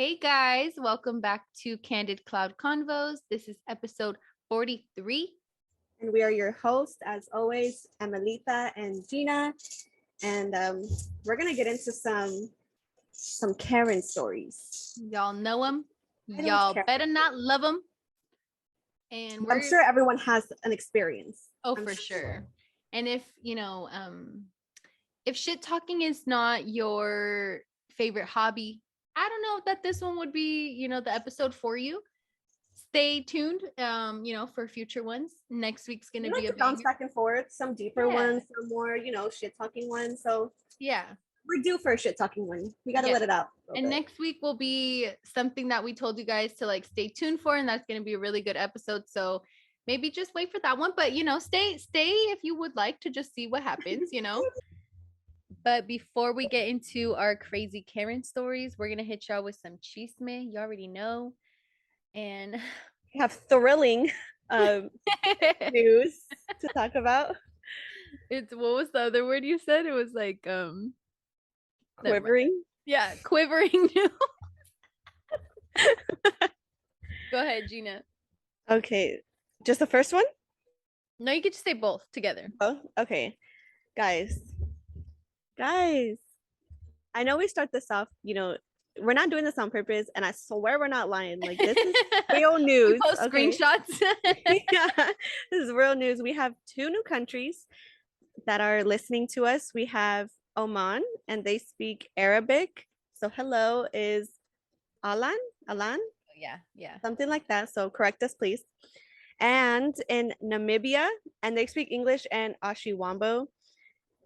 Hey guys, welcome back to Candid Cloud Convos. This is episode 43. And we are your hosts, as always, Emelita and Gina. And we're gonna get into some Karen stories. Y'all know them. I don't Y'all care. better not love them. And I'm sure everyone has an experience. Oh, I'm for sure. And if if shit talking is not your favorite hobby, I don't know that this one would be, the episode for you. Stay tuned, for future ones. Next week's gonna be a bounce back and forth, some deeper ones, some more, shit talking ones. So yeah, we're due for a shit talking one. We gotta let it out. And next week will be something that we told you guys to stay tuned for, and that's gonna be a really good episode. So maybe just wait for that one. But stay if you would like to just see what happens, But before we get into our crazy Karen stories, we're gonna hit y'all with some chisme. You already know. And we have thrilling news to talk about. What was the other word you said? It was like quivering. Yeah, quivering news. Go ahead, Gina. Okay. Just the first one? No, you could just say both together. Oh, okay. Guys, I know we start this off, we're not doing this on purpose, and I swear we're not lying. Like, this is real news. You post screenshots. Yeah, this is real news. We have 2 new countries that are listening to us. We have Oman, and they speak Arabic. So hello is Alan? Yeah. Something like that. So correct us, please. And in Namibia, and they speak English and Ashiwambo.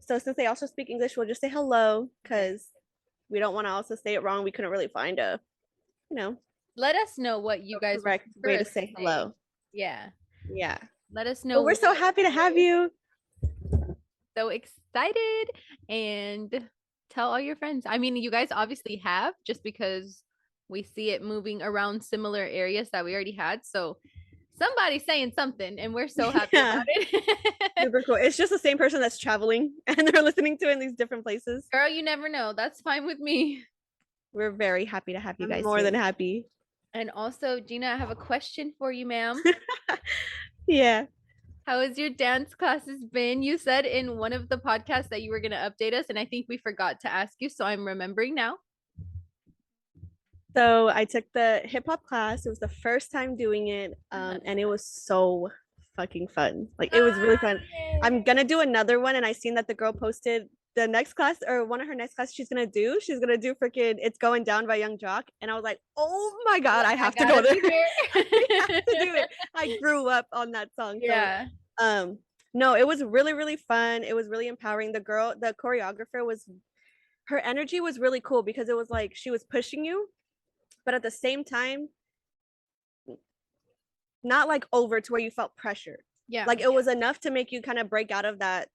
So since they also speak English, we'll just say hello because we don't want to also say it wrong. We couldn't really find a, Let us know what you guys correct way to say hello. Yeah. Let us know. Well, we're so happy to have you. So excited, and tell all your friends. I mean, you guys obviously have, just because we see it moving around similar areas that we already had. So somebody's saying something, and we're so happy about it. Super cool. It's just the same person that's traveling and they're listening to it in these different places. Girl, you never know. That's fine with me. We're very happy to have you guys. More than happy. And also, Gina, I have a question for you, ma'am. Yeah. How has your dance classes been? You said in one of the podcasts that you were going to update us, and I think we forgot to ask you, so I'm remembering now. So I took the hip hop class. It was the first time doing it, and it was so fucking fun. Like, it was really fun. I'm gonna do another one, and I seen that the girl posted the next class, or one of her next classes she's gonna do freaking It's Going Down by Young Jock, and I was like, oh my god, I have to go there. I have to do it. I grew up on that song. Yeah. So, no, it was really, really fun. It was really empowering. The choreographer her energy was really cool because it was like she was pushing you, but at the same time, not like over to where you felt pressure. Yeah. Like, it was enough to make you kind of break out of that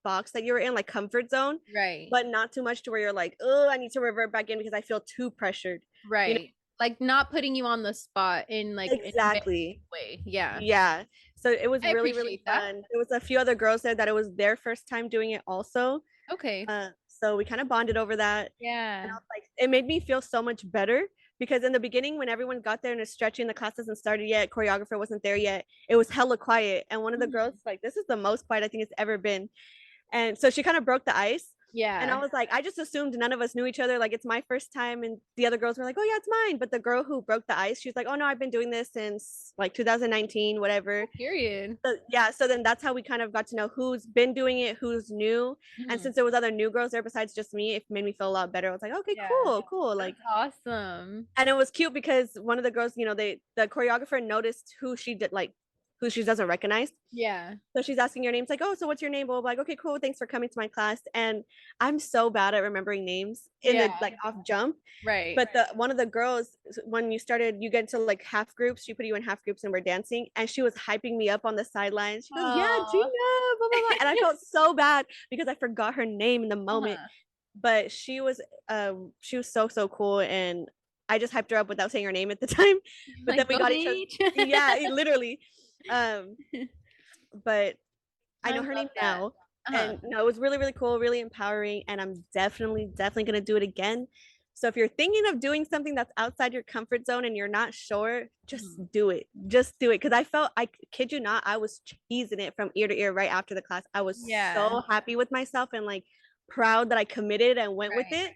box that you were in, like comfort zone. Right. But not too much to where you're like, oh, I need to revert back in because I feel too pressured. Right. Like, not putting you on the spot in like exactly way. Yeah. Yeah. So it was really, really fun. There was a few other girls there that it was their first time doing it also. Okay. So we kind of bonded over that. Yeah. And I was like, it made me feel so much better because in the beginning, when everyone got there and is stretching, the class hasn't started yet, choreographer wasn't there yet, it was hella quiet. And one of the girls was like, this is the most quiet I think it's ever been. And so she kind of broke the ice. Yeah. And I was like, I just assumed none of us knew each other. Like, it's my first time. And the other girls were like, oh yeah, it's mine. But the girl who broke the ice, she was like, oh no, I've been doing this since like 2019, whatever. Period. So, yeah. So then that's how we kind of got to know who's been doing it, who's new. And since there was other new girls there besides just me, it made me feel a lot better. I was like, okay, cool. Like, that's awesome. And it was cute because one of the girls, the choreographer noticed who she doesn't recognize. Yeah. So she's asking your names, like, oh, so what's your name? Well, like, okay, cool. Thanks for coming to my class. And I'm so bad at remembering names in the like off jump. Right. But one of the girls, when you get into like half groups, she put you in half groups and we're dancing. And she was hyping me up on the sidelines. She goes, yeah, Gina, blah, blah, blah. And I felt so bad because I forgot her name in the moment. But she was so cool. And I just hyped her up without saying her name at the time. But then we got each other. Yeah, literally. But I know her name now. And no, it was really, really cool, really empowering, and I'm definitely gonna do it again. So if you're thinking of doing something that's outside your comfort zone and you're not sure, just Mhm. do it. Just do it. Because I kid you not, I was cheesing it from ear to ear right after the class. I was Yeah. so happy with myself and like proud that I committed and went with Right. it,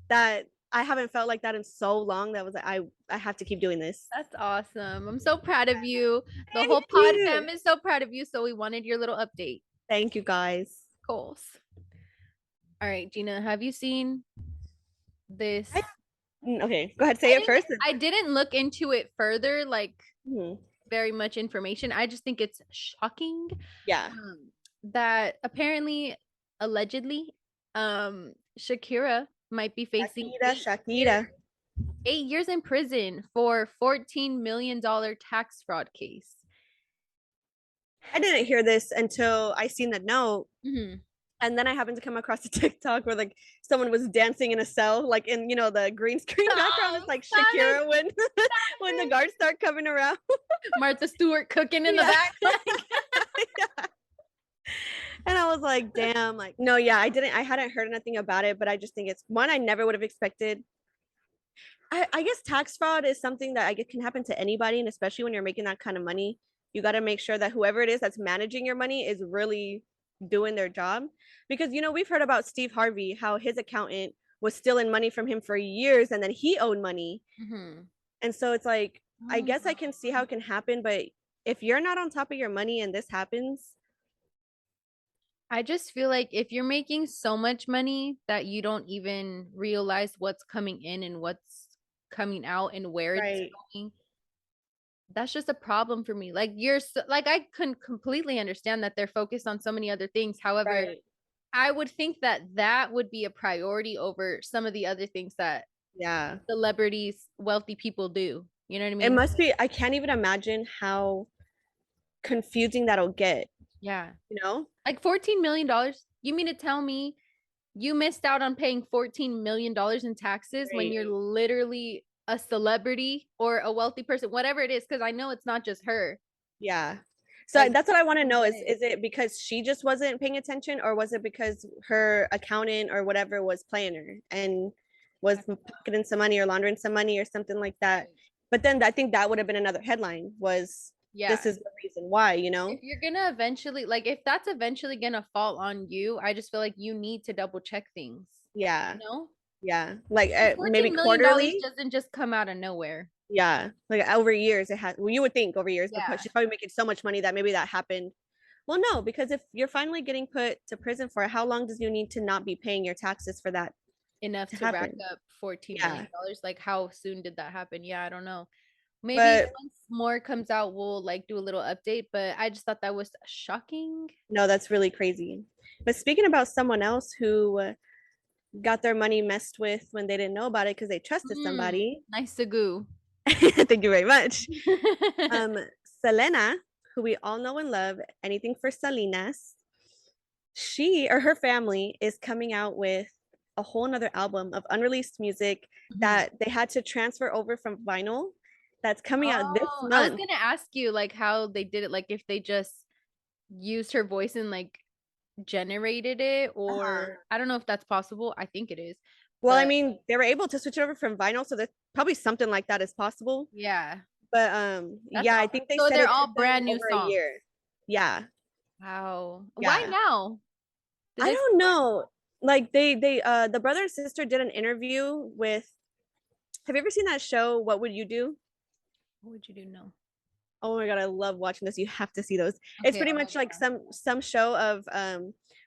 that I haven't felt like that in so long. That was like, I have to keep doing this. That's awesome. I'm so proud of you. The Thank whole pod you. fam is so proud of you. So we wanted your little update. Thank you guys. Goals. All right, Gina, have you seen this? I, okay, go ahead, say it first. I didn't look into it further, like Mhm. very much information. I just think it's shocking Yeah. that apparently, allegedly, Shakira might be facing Shakira. 8 years in prison for $14 million tax fraud case. I didn't hear this until I seen the note. Mhm. And then I happened to come across a TikTok where like someone was dancing in a cell, like in the green screen background. Oh, It's like stop it, Shakira when stop when the it. guards start coming around. Martha Stewart cooking in the Yeah. back. Yeah. And I was like, damn, like no, yeah, I hadn't heard anything about it, but I just think it's one I never would have expected. I guess tax fraud is something that I guess can happen to anybody, and especially when you're making that kind of money, you got to make sure that whoever it is that's managing your money is really doing their job. Because we've heard about Steve Harvey, how his accountant was stealing money from him for years, and then he owed money, Mhm. and so it's like I Oh guess I can see how it can happen, but if you're not on top of your money and this happens, I just feel like if you're making so much money that you don't even realize what's coming in and what's coming out and where it's right, going, that's just a problem for me. Like you're so, like I can completely understand that they're focused on so many other things. However, right, I would think that that would be a priority over some of the other things that yeah, celebrities, wealthy people do. You know what I it mean? must be. I can't even imagine how confusing that'll get. Yeah. You know, Like $14 million. You mean to tell me you missed out on paying $14 million in taxes when you're right. literally a celebrity or a wealthy person, whatever it is, because I know it's not just her. Yeah. So Like, that's what I want to I know don't is get it. is it because she just wasn't paying attention, or was it because her accountant or whatever was playing her and was pocketing some money or laundering some money or something like that? Right. But then I think that would have been another headline, was this Yeah. is the reason why, you know? If you're gonna eventually, like, if that's eventually gonna fall on you, I just feel like you need to double check things, Yeah. you know? Yeah. Like maybe $14 million quarterly. doesn't just come out of nowhere. Yeah. Like over years it had, well, you would think over years, but Yeah. she's probably making so much money that maybe that happened. Well, no, because if you're finally getting put to prison for it, how long does you need to not be paying your taxes for that Enough to to rack happen? up $14 Yeah. million. Like, how soon did that happen? Yeah, I don't know. Maybe But once more comes out, we'll like do a little update. But I just thought that was shocking. no, that's really crazy. But speaking about someone else who got their money messed with when they didn't know about it because they trusted somebody. Nice to goo. Thank you very much. Um, Selena, who we all know and love, anything for Salinas, she or her family is coming out with a whole nother album of unreleased music Mhm. that they had to transfer over from vinyl, that's coming out this Oh, I was month. gonna ask you like how they did it, like if they just used her voice and like generated it, Uh-huh. or I don't know if that's possible. I think it is, Well, I but mean, they were able to switch it over from vinyl, so that probably something like that is possible. yeah, But that's yeah, I awesome. think they So said they're it all took them brand new over a songs. year. Yeah, Wow. Why yeah. now? Did I they say don't why? know. Like they the brother and sister did an interview with, have you ever seen that show, What Would You Do? What would you do? No. Oh my god, I love watching this. You have to see those. It's Okay, pretty I'll much write it like down. some show of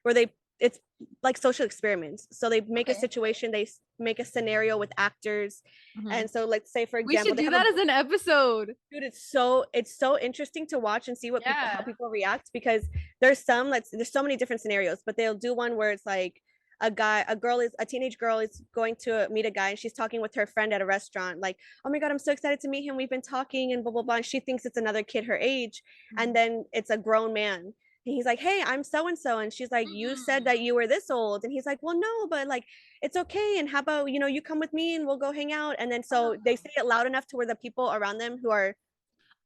where they, it's like social experiments. So they make a Okay. situation, they make a scenario with actors. Mhm. And so let's say for We example, should they do have a, that as an episode. dude, it's so interesting to watch and see what people, how Yeah. people react, because there's so many different scenarios, but they'll do one where it's like a teenage girl is going to meet a guy, and she's talking with her friend at a restaurant, like, oh my god, I'm so excited to meet him, we've been talking and blah blah blah, and she thinks it's another kid her age, and Mhm. then it's a grown man, and he's like, hey, I'm so and so, and she's like, you said Mhm. that you were this old, and he's like, well, no, but like, it's okay, and how about, you come with me and we'll go hang out, and then so they say it loud enough to where the people around them who are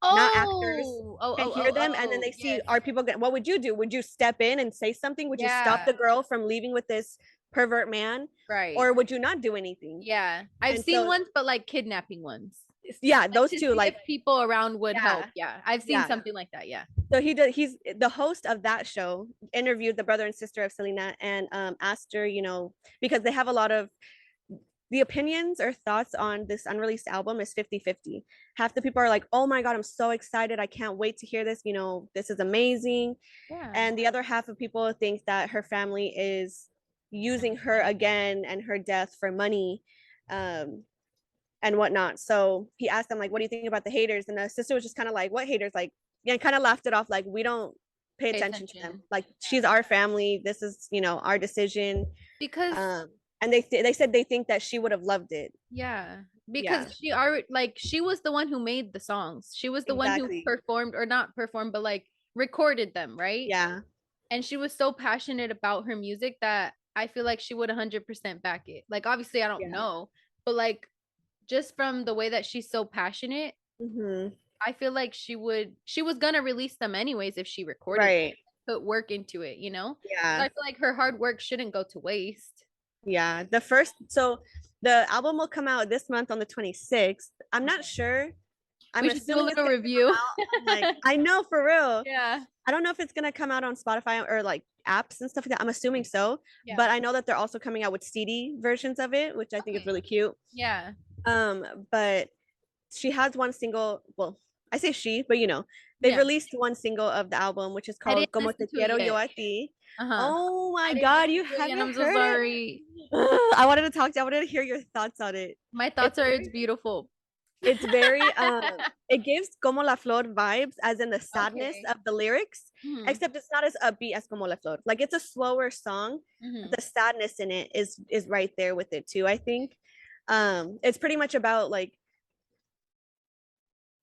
not actors Oh, oh, can oh, hear oh, them, and then oh, they see, yes. are people what would you do? Would you step in and say something? Would you stop Yeah. the girl from leaving with this pervert man, Right. or would you not do anything? Yeah. I've And seen so, ones, but like kidnapping ones. yeah, Like those to two, see if like, people around would help. yeah, Yeah. I've seen yeah. something like that. Yeah. So he's the host of that show, interviewed the brother and sister of Selena and asked her, because they have a lot of the opinions or thoughts on this unreleased album is 50-50. Half the people are like, oh my God, I'm so excited. I can't wait to hear this. This is amazing. Yeah. And the other half of people think that her family is using her again and her death for money and whatnot. So he asked them, like, what do you think about the haters? And the sister was just kind of like, what haters? Like, yeah, kind of laughed it off. Like, we don't pay Pay attention to them. attention. Like, she's our family. This is, our decision. Because And they said they think that she would have loved it. yeah, because Yeah, she already like she was the one who made the songs. She was the one who exactly. performed or not performed, but like recorded them, right? Yeah, And she was so passionate about her music that I feel like she would 100% back it. Like obviously I don't yeah. know, but like just from the way that she's so passionate, Mm-hmm. I feel like she was gonna release them anyways if she recorded them, Right. put work into it, you know? So Yeah. I feel like her hard work shouldn't go to waste. Yeah. So the album will come out this month on the 26th. I'm not sure. I'm We should do a assuming it's little gonna come review. out on, like, I know, for real. Yeah. I don't know if it's gonna come out on Spotify or like apps and stuff like that. I'm assuming so, Yeah. but I know that they're also coming out with CD versions of it, which I think is Okay. really cute. Yeah. But she has one single. Well, I say she, but they've Yeah. released one single of the album, which is I called didn't "Como listen Te to it Quiero Yo yet. a Ti." Uh-huh. Oh I my didn't God, listen you to it yet. haven't I'm so heard it? sorry. I wanted to talk to you. I wanted to hear your thoughts on it. My It's thoughts are it's very, beautiful. it's very it gives Como la Flor vibes, as in the sadness Okay. of the lyrics, Mm-hmm. except it's not as upbeat as Como la Flor. Like, it's a slower song, but Mm-hmm. the sadness in it is right there with it too, I think. It's pretty much about like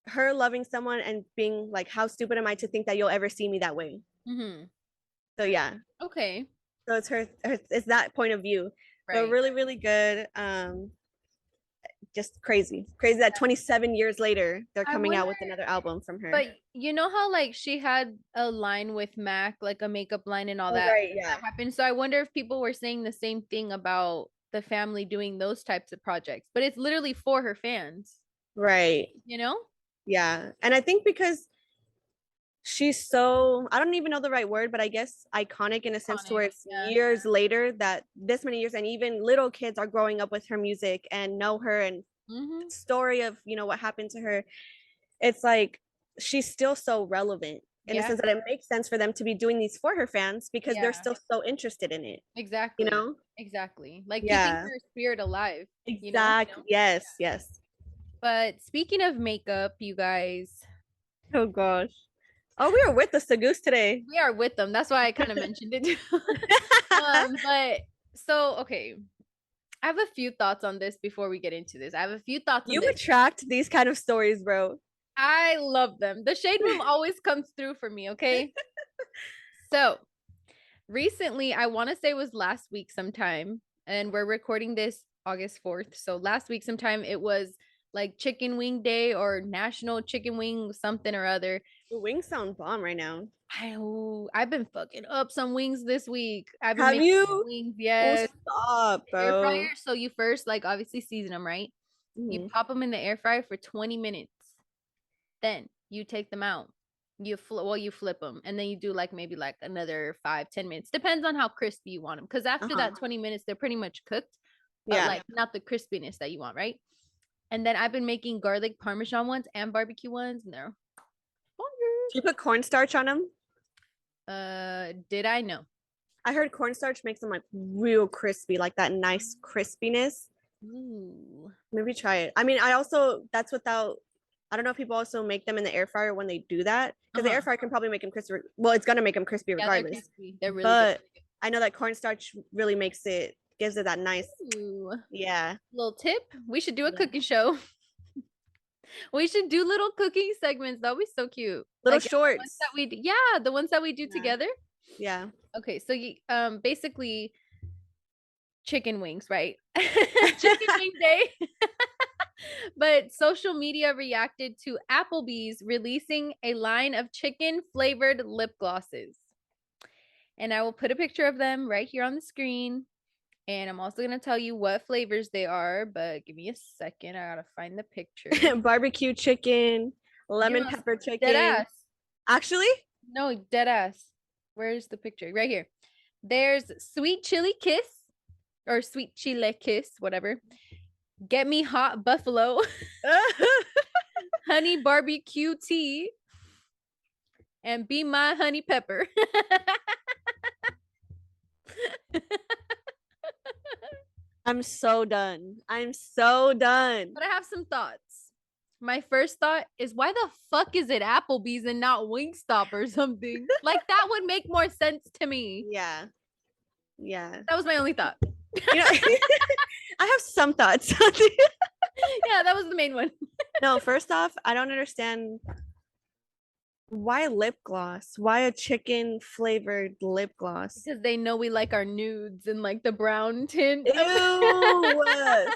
her loving someone and being like, how stupid am I to think that you'll ever see me that way? Mm-hmm. So yeah. Okay. So it's it's that point of view. But Right. really, really good. Just crazy. Crazy that 27 years later they're I coming out wonder, with another album from her. but you know how like she had a line with Mac, like a makeup line and all Oh, that right, yeah. that happened. So I wonder if people were saying the same thing about the family doing those types of projects, but it's literally for her fans, Right. you know? Yeah. And I think because she's so, I don't even know the right word, but I guess iconic in a sense to Iconic. where it's Yeah. years later that this many years and even little kids are growing up with her music and know her and Mm-hmm. story of, what happened to her. It's like she's still so relevant in the Yeah. sense that it makes sense for them to be doing these for her fans because they're Yeah. still so interested in it, you Exactly. know? Exactly. Like keeping Yeah. her spirit alive, you know? Exactly. Yes, yes. But speaking of makeup, you guys, Oh gosh. Oh, we were with the Sagoose today. we are with them. That's why I kind of mentioned it too. But so okay, I have a few thoughts on this before we get into this. I have a few thoughts on You this. attract these kind of stories, bro. I love them. The shade room always comes through for me, okay? So recently, I want to say it was last week sometime, and we're recording this August 4th. So last week sometime it was like chicken wing day or national chicken wing something or other. The wings sound bomb right now. I've been fucking up some wings this week. I've been Have making you? wings, Oh, yes. stop, Air bro. fryer. So you first like obviously season them, right? You Mhm. pop them in the air fryer for 20 minutes. Then you take them out. You flip them, and then you do like maybe like another 5-10 minutes. Depends on how crispy you want them. Because after Uh-huh. that 20 minutes, they're pretty much cooked, but Yeah. like not the crispiness that you want, right? And then I've been making garlic parmesan ones and barbecue ones, and they're Do you put cornstarch on them? did I know? I heard cornstarch makes them like real crispy, like that nice crispiness. Ooh. Maybe try it. I mean, that's without, I don't know if people also make them in the air fryer when they do that because the air Uh-huh. fryer can probably make them crispy. Well, it's gonna make them crispy Yeah, they're regardless. crispy. They're really good. But I know that cornstarch really gives it that nice, Ooh. yeah. Little tip: we should do a Yeah. cooking show. We should do little cooking segments. That would be so cute. Little Like the ones shorts. that yeah, the ones that we do Yeah. together. Yeah. Okay, so you basically chicken wings, right? Chicken wing day. But social media reacted to Applebee's releasing a line of chicken flavored lip glosses. And I will put a picture of them right here on the screen. And I'm also gonna tell you what flavors they are, but give me a second. I gotta find the picture. Barbecue chicken, lemon Yes, pepper dead chicken. ass. Actually, No, dead ass. Where's the picture? Right here. There's sweet chili kiss or sweet chile kiss, whatever. Get me hot buffalo, honey barbecue tea, and be my honey pepper. I'm so done. I'm so done. But I have some thoughts. My first thought is why the fuck is it Applebee's and not Wingstop or something? Like that would make more sense to me. Yeah. Yeah. That was my only thought. You know, I have some thoughts. Yeah, that was the main one. No, first off, I don't understand why lip gloss? Why a chicken flavored lip gloss? Because they know we like our nudes and like the brown tint. Ew.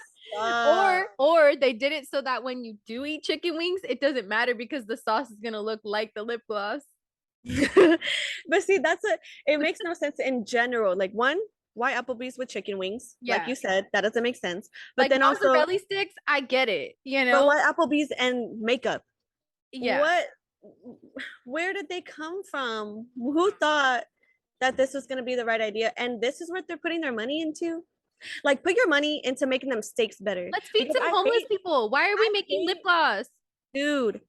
Or they did it so that when you do eat chicken wings, it doesn't matter because the sauce is gonna look like the lip gloss. But see, it makes no sense in general. Like one, why Applebee's with chicken wings? Yeah. Like you said, that doesn't make sense. But Like then also mozzarella sticks, I get it, you but know. why Applebee's and makeup? Yeah. Where did they come from? Who thought that this was gonna be the right idea? And this is what they're putting their money into? Like put your money into making them steaks better. Let's feed Because some homeless people. Why are we making lip gloss? dude,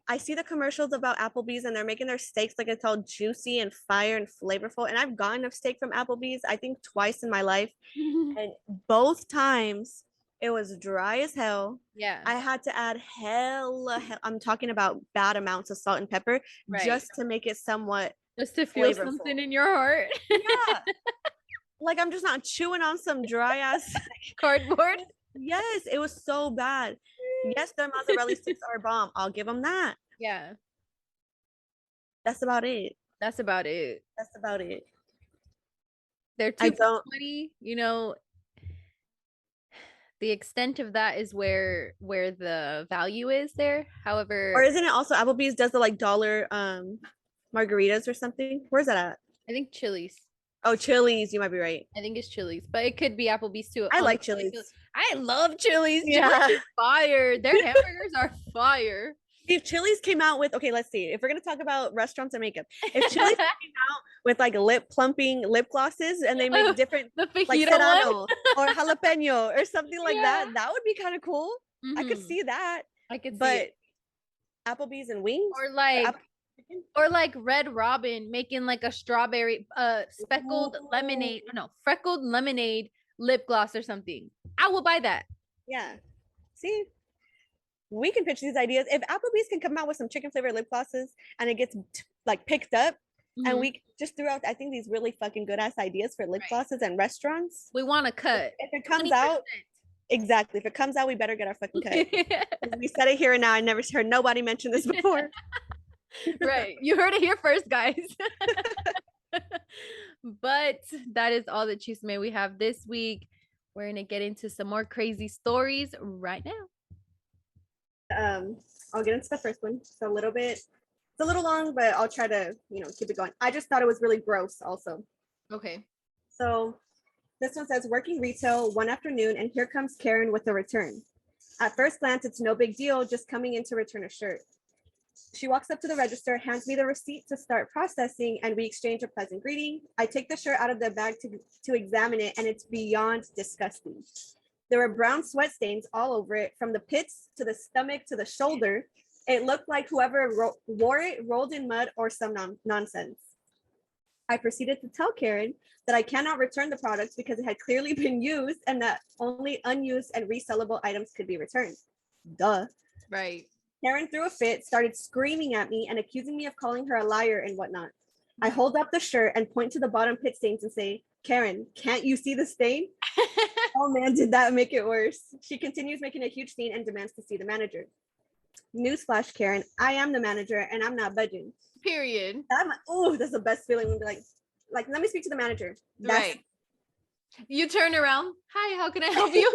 I see the commercials about Applebee's and they're making their steaks like it's all juicy and fire and flavorful. And I've gotten a steak from Applebee's, I think twice in my life. And both times it was dry as hell. Yeah. I had to add I'm talking about bad amounts of salt and pepper just to make it somewhat just to feel flavorful. something in your heart. Yeah. Like I'm just not chewing on some dry ass cardboard. Yes, it was so bad. Yes, their mozzarella sticks are bomb. I'll give them that. Yeah. That's about it. That's about it. That's about it. They're too sweaty, you know. The extent of that is where the value is there. However, or isn't it also Applebee's does the like dollar margaritas or something? Where's that at? I think Chili's. Oh, Chili's. You might be right. I think it's Chili's, but it could be Applebee's too. I like Chili's. I love Chili's. Yeah. Chili's is fire. Their hamburgers are fire. If Chili's came out with, okay, let's see. If we're gonna talk about restaurants and makeup, if Chili's came out with like lip plumping lip glosses and they make different the like serrano or jalapeno or something like that would be kind of cool. Mm-hmm. I could see that. I could see but it. Applebee's and wings or like Red Robin making like a strawberry speckled lemonade, no, freckled lemonade lip gloss or something. I will buy that. Yeah. See? We can pitch these ideas. If Applebee's can come out with some chicken flavored lip glosses and it gets like picked up, and we just threw out, I think, these really fucking good ass ideas for lip glosses and restaurants. We want to cut. If it comes 20%. Out, exactly. If it comes out, we better get our fucking cut. We said it here and now. I never heard nobody mention this before. Right. You heard it here first, guys. But that is all the chisme we have this week. We're going to get into some more crazy stories right now. I'll get into the first one. It's a little long, but I'll try to, keep it going. I just thought it was really gross also. Okay. So this one says, working retail one afternoon, and here comes Karen with a return. At first glance, it's no big deal, just coming in to return a shirt. She walks up to the register, hands me the receipt to start processing, and we exchange a pleasant greeting. I take the shirt out of the bag to examine it, and it's beyond disgusting. There were brown sweat stains all over it, from the pits to the stomach to the shoulder. It looked like whoever wore it rolled in mud or some nonsense. I proceeded to tell Karen that I cannot return the products because it had clearly been used and that only unused and resellable items could be returned. Duh. Right. Karen threw a fit, started screaming at me and accusing me of calling her a liar and whatnot. I hold up the shirt and point to the bottom pit stains and say, Karen, can't you see the stain? Oh man, did that make it worse? She continues making a huge scene and demands to see the manager. Newsflash, Karen, I am the manager and I'm not budging. Period. That's the best feeling when you're like, let me speak to the manager. Right. You turn around. Hi, how can I help you?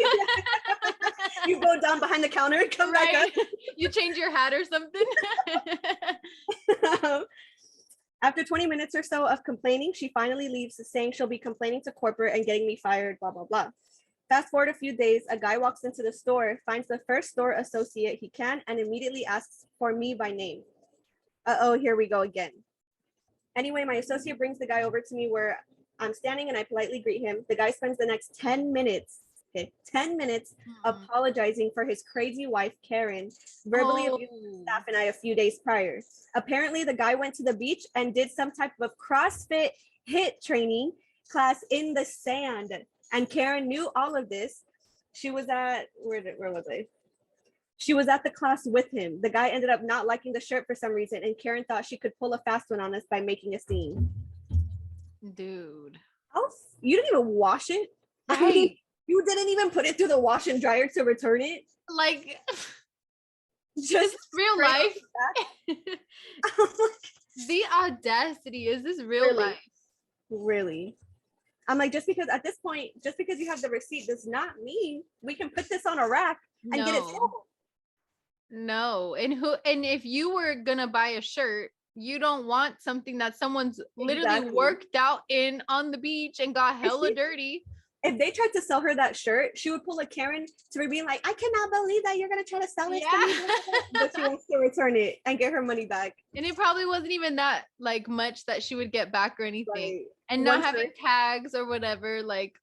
You go down behind the counter and come back up. You change your hat or something. After 20 minutes or so of complaining, she finally leaves, saying she'll be complaining to corporate and getting me fired, blah, blah, blah. Fast forward a few days, a guy walks into the store, finds the first store associate he can, and immediately asks for me by name. Uh-oh, here we go again. Anyway, my associate brings the guy over to me where I'm standing and I politely greet him. The guy spends the next 10 minutes, 10 minutes apologizing for his crazy wife, Karen, verbally abusing staff and I a few days prior. Apparently, the guy went to the beach and did some type of CrossFit HIIT training class in the sand. And Karen knew all of this. She was at, where was I? She was at the class with him. The guy ended up not liking the shirt for some reason, and Karen thought she could pull a fast one on us by making a scene. Dude. Oh, you didn't even wash it? Right. I mean, you didn't even put it through the wash and dryer to return it? Like, just real life. The audacity. Is this real life? Really? I'm like, just because at this point, just because you have the receipt does not mean we can put this on a rack and get it sold. No. And if you were gonna buy a shirt, you don't want something that someone's literally worked out in on the beach and got hella dirty. If they tried to sell her that shirt, she would pull a Karen to be like, I cannot believe that you're gonna try to sell it to me. But she wants to return it and get her money back. And it probably wasn't even that like much that she would get back or anything. Right. And not having tags or whatever, like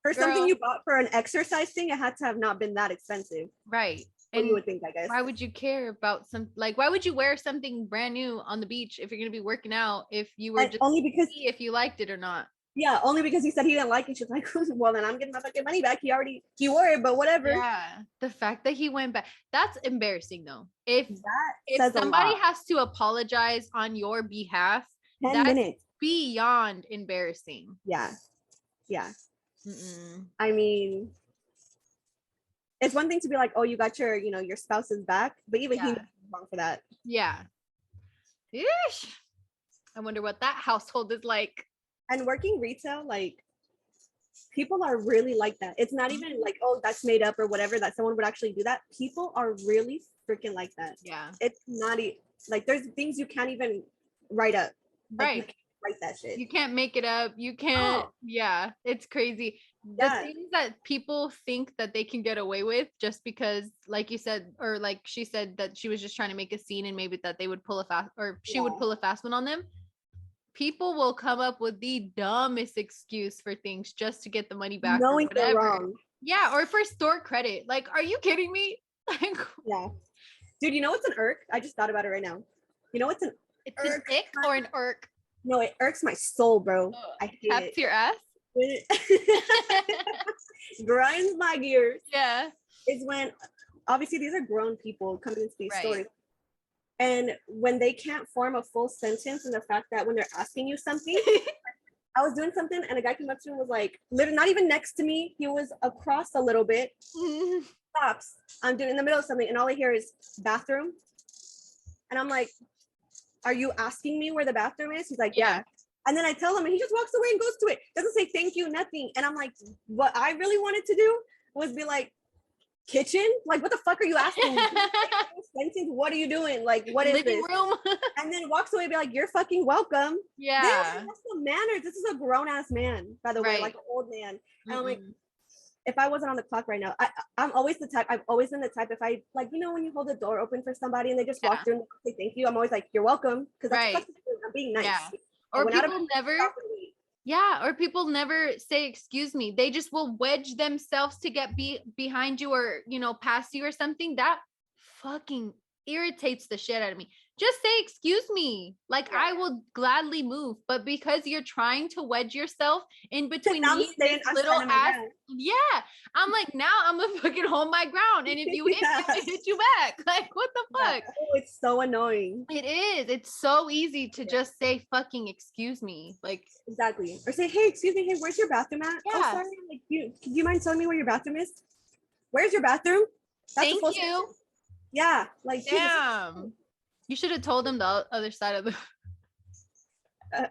for something you bought for an exercise thing, it had to have not been that expensive. Right. And you would think, I guess. Why would you care about why would you wear something brand new on the beach if you're going to be working out if you were just only because if you liked it or not? Yeah, only because he said he didn't like it. She's like, well, then I'm getting my fucking money back. He wore it, but whatever. Yeah. The fact that he went back, that's embarrassing though. If somebody has to apologize on your behalf, 10 minutes. Beyond embarrassing. Yeah. Yeah. Mm-mm. I mean, it's one thing to be like, oh, you got your spouse's back, but even he was wrong for that. Yeah. Yeesh. I wonder what that household is like. And working retail, like, people are really like that. It's not even like, oh, that's made up or whatever, that someone would actually do that. People are really freaking like that. Yeah. It's not like, there's things you can't even write up. Like, right. You can't write that shit. You can't make it up. You can't. Oh. Yeah. It's crazy. The things that people think that they can get away with just because, like you said, or like she said, that she was just trying to make a scene and maybe that they would pull a fast, or she would pull a fast one on them. People will come up with the dumbest excuse for things just to get the money back. Knowing they're wrong. Yeah, or for store credit. Like, are you kidding me? Like, yeah. Dude, you know what's an irk? I just thought about it right now. You know what's an It's irk? An ick or an irk? No, it irks my soul, bro. I hate Taps it. Your ass? Grinds my gears. Yeah. Is when, obviously, these are grown people coming into these stores. And when they can't form a full sentence, and the fact that when they're asking you something, I was doing something and a guy came up to me and was like, literally not even next to me. He was across a little bit. Stops. I'm doing in the middle of something and all I hear is bathroom. And I'm like, are you asking me where the bathroom is? He's like, yeah. And then I tell him and he just walks away and goes to it. Doesn't say thank you, nothing. And I'm like, what I really wanted to do was be like, kitchen? Like, what the fuck are you asking me? What are you doing? Like, what is living this? Room? And then walks away and be like, you're fucking welcome. Yeah. That's the manners. This is a grown-ass man, by the way, like an old man. And I'm like, if I wasn't on the clock right now, I'm always the type, I've always been the type, if I, like, you know, when you hold the door open for somebody and they just walk through and say thank you, I'm always like, you're welcome. Because that's I'm being nice. Yeah. Or people never... Yeah, or people never say excuse me. They just will wedge themselves to get behind you or, past you or something. That fucking irritates the shit out of me. Just say excuse me. Like, I will gladly move, but because you're trying to wedge yourself in between me and this little ass. Yeah, I'm like, now I'm gonna fucking hold my ground, and if you hit me, I'm gonna hit you back. Like, what the fuck? Oh, it's so annoying. It is. It's so easy to just say fucking excuse me. Like, exactly. Or say, hey, excuse me, hey, where's your bathroom at? Yeah. Oh, sorry. Like, do you mind telling me where your bathroom is? Where's your bathroom? That's Thank you. Yeah, like, damn. Jesus. You should have told him the other side of the.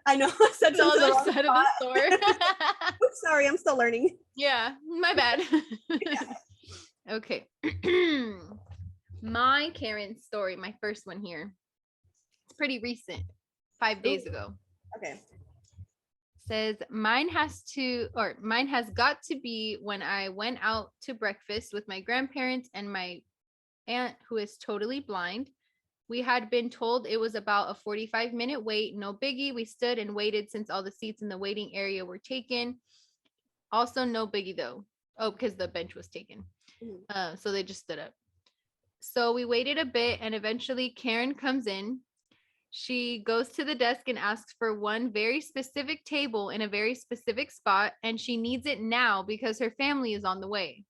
I know. I said the other side of the store. Oops, sorry, I'm still learning. Yeah, my bad. Okay. My Karen story, my first one here. It's pretty recent. 5 days ago. Okay. Says mine has got to be when I went out to breakfast with my grandparents and my aunt who is totally blind. We had been told it was about a 45-minute wait. No biggie. We stood and waited since all the seats in the waiting area were taken. Also, no biggie though. Oh, because the bench was taken. So they just stood up. So we waited a bit and eventually Karen comes in. She goes to the desk and asks for one very specific table in a very specific spot, and she needs it now because her family is on the way.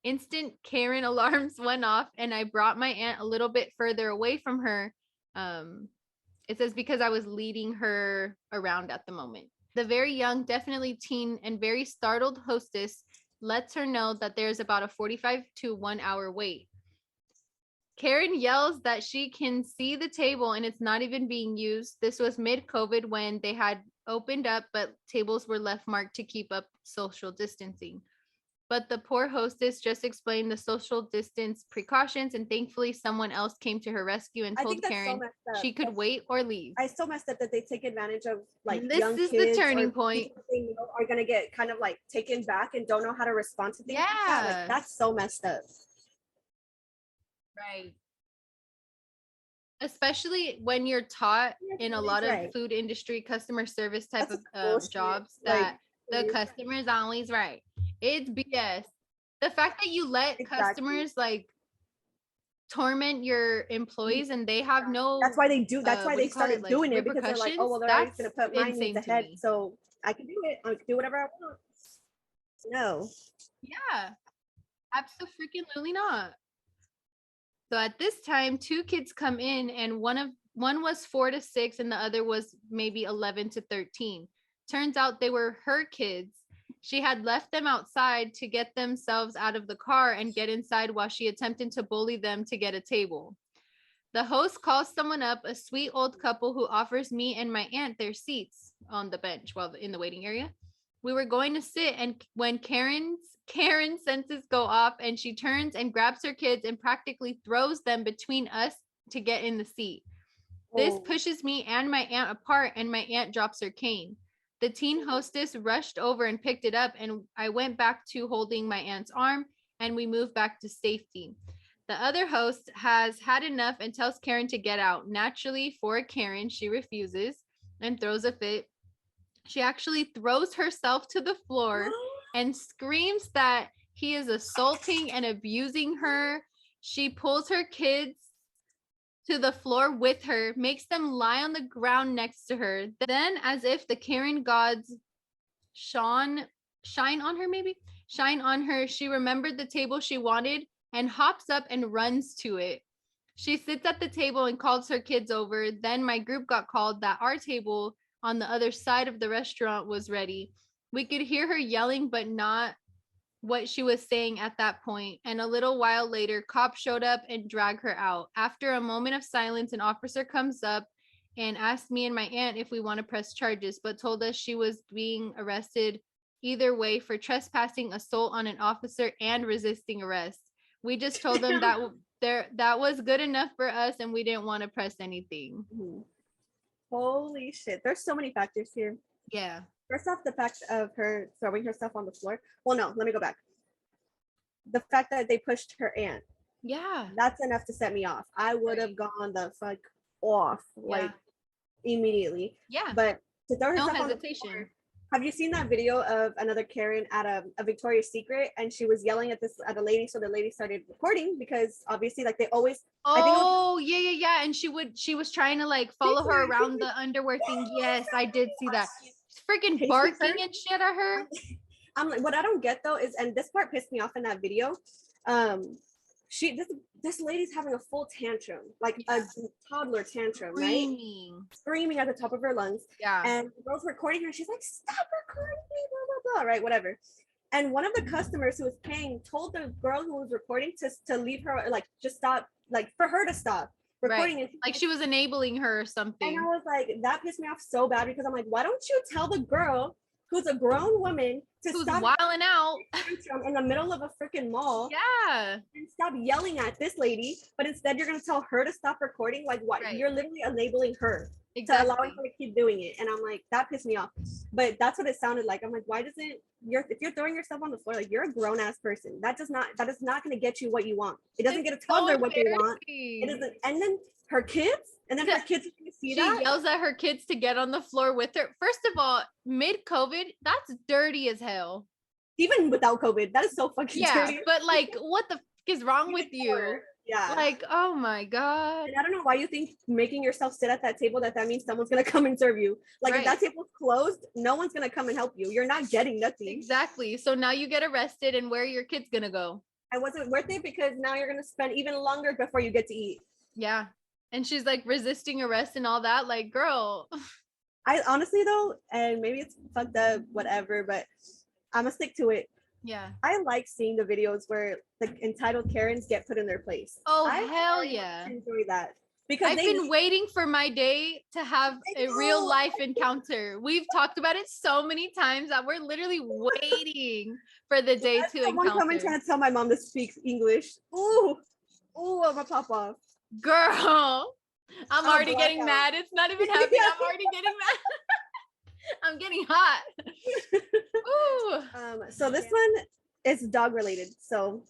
Instant Karen alarms went off, and I brought my aunt a little bit further away from her. It says because I was leading her around at the moment. The very young, definitely teen, and very startled hostess lets her know that there's about a 45 to 1 hour wait. Karen yells that she can see the table and it's not even being used. This was mid-COVID when they had opened up, but tables were left marked to keep up social distancing. But the poor hostess just explained the social distance precautions, and thankfully someone else came to her rescue and told Karen she could wait or leave. I so messed up that they take advantage of like this young is kids the turning point. They know are gonna get kind of like taken back and don't know how to respond to things. Yeah, like that. Like, that's so messed up. Right. Especially when you're taught in a lot of food industry, customer service type of jobs that the customer is always right. It's BS. The fact that you let customers like torment your employees and they have no. That's why they do. That's why they started doing it, because they're like, oh well, they're always gonna put my needs ahead, so I can do it. I can do whatever I want. No. Yeah, absolutely not. So at this time, 2 kids come in, and one was 4 to 6, and the other was maybe 11 to 13. Turns out they were her kids. She had left them outside to get themselves out of the car and get inside while she attempted to bully them to get a table. The host calls someone up, a sweet old couple who offers me and my aunt their seats on the bench while in the waiting area. We were going to sit, and when Karen's senses go off and she turns and grabs her kids and practically throws them between us to get in the seat. This pushes me and my aunt apart, and my aunt drops her cane. The teen hostess rushed over and picked it up, and I went back to holding my aunt's arm, and we moved back to safety. The other host has had enough and tells Karen to get out. Naturally, for Karen, she refuses and throws a fit. She actually throws herself to the floor and screams that he is assaulting and abusing her. She pulls her kids to the floor with her, makes them lie on the ground next to her. Then, as if the Karen gods shine on her, she remembered the table she wanted and hops up and runs to it. She sits at the table and calls her kids over. Then my group got called that our table on the other side of the restaurant was ready. We could hear her yelling, but not what she was saying at that point. And a little while later, cops showed up and dragged her out. After a moment of silence, an officer comes up and asked me and my aunt if we want to press charges, but told us she was being arrested either way for trespassing, assault on an officer, and resisting arrest. We just told them that was good enough for us, and we didn't want to press anything. Holy shit. There's so many factors here. Yeah. First off, the fact of her throwing herself on the floor. Well, no, let me go back. The fact that they pushed her aunt. Yeah. That's enough to set me off. I would have gone the fuck off, like immediately. Yeah. But to throw herself no on hesitation. The floor, have you seen that video of another Karen at a Victoria's Secret, and she was yelling at a lady, so the lady started recording because obviously, like, they always. Yeah, and she was trying to like follow her around the underwear thing. Yes, I did see that. She's freaking barking and shit at her. I'm like, what I don't get though is, and this part pissed me off in that video. This lady's having a full tantrum, like a toddler tantrum, screaming at the top of her lungs. Yeah. And the girl's recording her, and she's like, "Stop recording me!" Blah blah blah. Right, whatever. And one of the customers who was paying told the girl who was recording to leave her, like, just stop, like, for her to stop recording. Right. Like she was enabling her or something. And I was like, that pissed me off so bad, because I'm like, why don't you tell the girl who's a grown woman to Who's stop wilding out in the middle of a freaking mall. Yeah. And stop yelling at this lady, but instead you're gonna tell her to stop recording. Like what? Right. You're literally enabling her Exactly. to allowing her to keep doing it. And I'm like, that pissed me off. But that's what it sounded like. I'm like, why doesn't if you're throwing yourself on the floor, like you're a grown ass person. That is not gonna get you what you want. It doesn't get a toddler what they want. It doesn't. And then her kids, and then her kids are gonna see that. She yells at her kids to get on the floor with her. First of all, mid-COVID, that's dirty as hell. Even without COVID, that is so fucking dirty. Yeah, but like, what the is wrong with you? Yeah. Like, oh my God. And I don't know why you think making yourself sit at that table that means someone's gonna come and serve you. Like if that table's closed, no one's gonna come and help you. You're not getting nothing. Exactly. So now you get arrested, and where are your kids gonna go? It wasn't worth it because now you're gonna spend even longer before you get to eat. Yeah. And she's like resisting arrest and all that. Like, girl. I honestly though, and maybe it's fucked up, whatever, but I'm gonna stick to it. Yeah. I like seeing the videos where the entitled Karens get put in their place. Oh, hell yeah. Enjoy that. Because I've been waiting for my day to have a real life encounter. We've talked about it so many times that we're literally waiting for the day to encounter. Someone come and trying to tell my mom to speak English. Ooh, I'm gonna pop off. Girl, I'm already getting mad. It's not even happening. I'm already getting mad. I'm getting hot. Ooh. So this one is dog related. So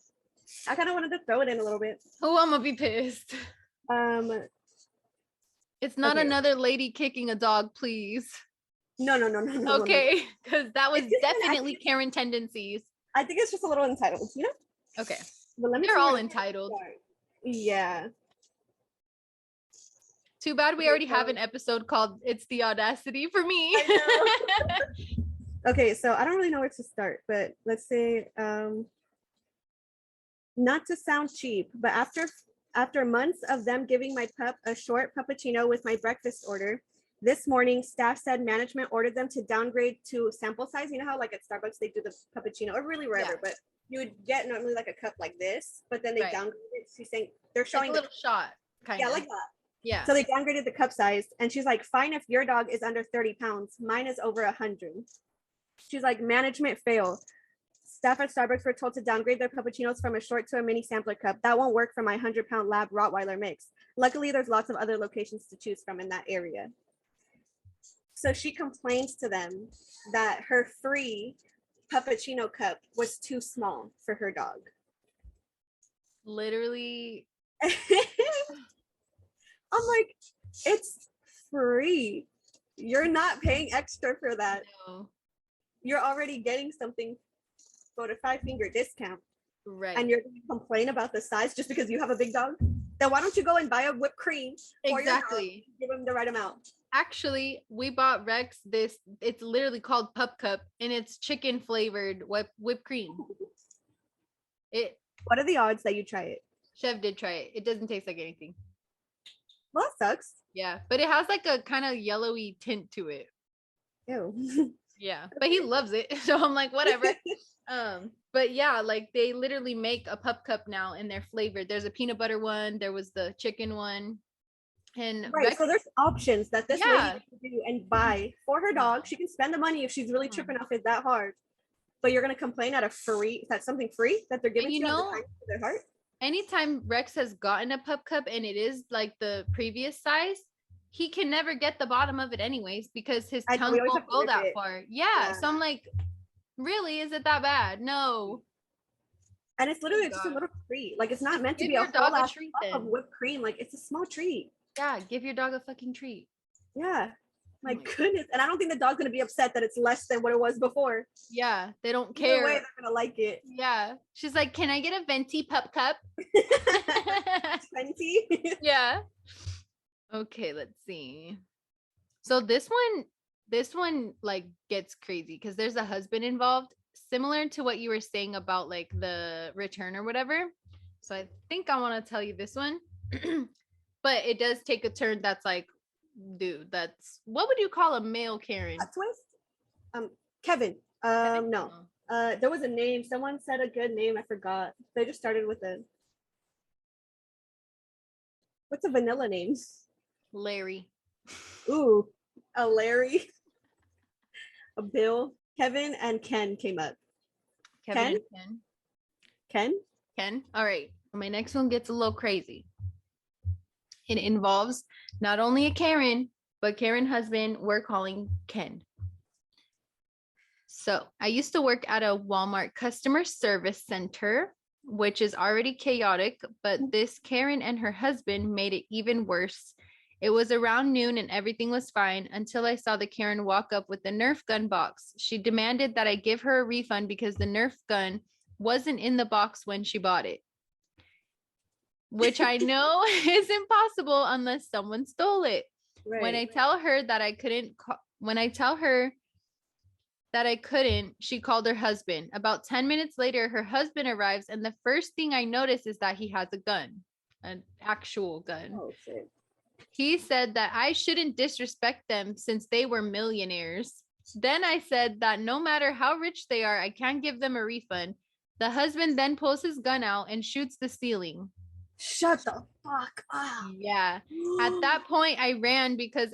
I kind of wanted to throw it in a little bit. Oh, I'm gonna be pissed. It's not another lady kicking a dog, please. No. Okay, because that was definitely Karen tendencies. I think it's just a little entitled, you know? Okay. But let me They're all entitled. Yeah. Too bad we already have an episode called It's the Audacity for me. Okay, so I don't really know where to start, but let's say not to sound cheap, but after months of them giving my pup a short puppuccino with my breakfast order, this morning staff said management ordered them to downgrade to sample size. You know how like at Starbucks they do the puppuccino, or really wherever, but you would get normally like a cup like this, but then they downgraded it. She's saying they're showing like a little shot, kind of. Yeah, like that. Yeah. So they downgraded the cup size, and she's like, fine if your dog is under 30 pounds. Mine is over 100. She's like, management fail. Staff at Starbucks were told to downgrade their puppuccinos from a short to a mini sampler cup. That won't work for my 100-pound lab Rottweiler mix. Luckily, there's lots of other locations to choose from in that area. So she complains to them that her free puppuccino cup was too small for her dog. Literally. I'm like, it's free. You're not paying extra for that. No. You're already getting something for a 5-finger discount. Right. And you're going to complain about the size just because you have a big dog? Then why don't you go and buy a whipped cream? Exactly. Give him the right amount. Actually, we bought Rex this. It's literally called Pup Cup, and it's chicken flavored whipped cream. What are the odds that you try it? Chef did try it. It doesn't taste like anything. Well, that sucks. Yeah, but it has like a kind of yellowy tint to it. Ew. Yeah, but he loves it, so I'm like, whatever. But yeah, like they literally make a pup cup now, and they're flavored. There's a peanut butter one. There was the chicken one, and right. So there's options that this lady can do and buy for her dog. She can spend the money if she's really tripping off it that hard. But you're gonna complain at that's something free that they're giving you know, to their heart. Anytime Rex has gotten a pup cup and it is like the previous size, he can never get the bottom of it anyways because his tongue won't go that far. Yeah. So I'm like, really? Is it that bad? No. And it's literally just a little treat. Like it's not meant to be a whole lot of whipped cream. Like it's a small treat. Yeah. Give your dog a fucking treat. Yeah. My goodness. And I don't think the dog's going to be upset that it's less than what it was before. Yeah. They don't care. Either way, they're going to like it. Yeah. She's like, can I get a venti pup cup? Venti? Yeah. Okay. Let's see. So this one like gets crazy because there's a husband involved, similar to what you were saying about like the return or whatever. So I think I want to tell you this one, but it does take a turn that's like, dude, that's what would you call a male Karen? A twist? Kevin. No. There was a name. Someone said a good name. I forgot. They just started with what's a vanilla name? Larry. Ooh, a Larry. A Bill. Kevin and Ken came up. Kevin Ken? and Ken. Ken? Ken. All right. My next one gets a little crazy. It involves not only a Karen, but Karen husband we're calling Ken. So I used to work at a Walmart customer service center, which is already chaotic, but this Karen and her husband made it even worse. It was around noon and everything was fine until I saw the Karen walk up with the Nerf gun box. She demanded that I give her a refund because the Nerf gun wasn't in the box when she bought it, which I know is impossible unless someone stole it. Right. When I tell her that I couldn't, she called her husband. About 10 minutes later, her husband arrives, and the first thing I notice is that he has a gun, an actual gun. Oh, shit. He said that I shouldn't disrespect them since they were millionaires. Then I said that no matter how rich they are, I can't give them a refund. The husband then pulls his gun out and shoots the ceiling. Shut the fuck up. Yeah. At that point, I ran because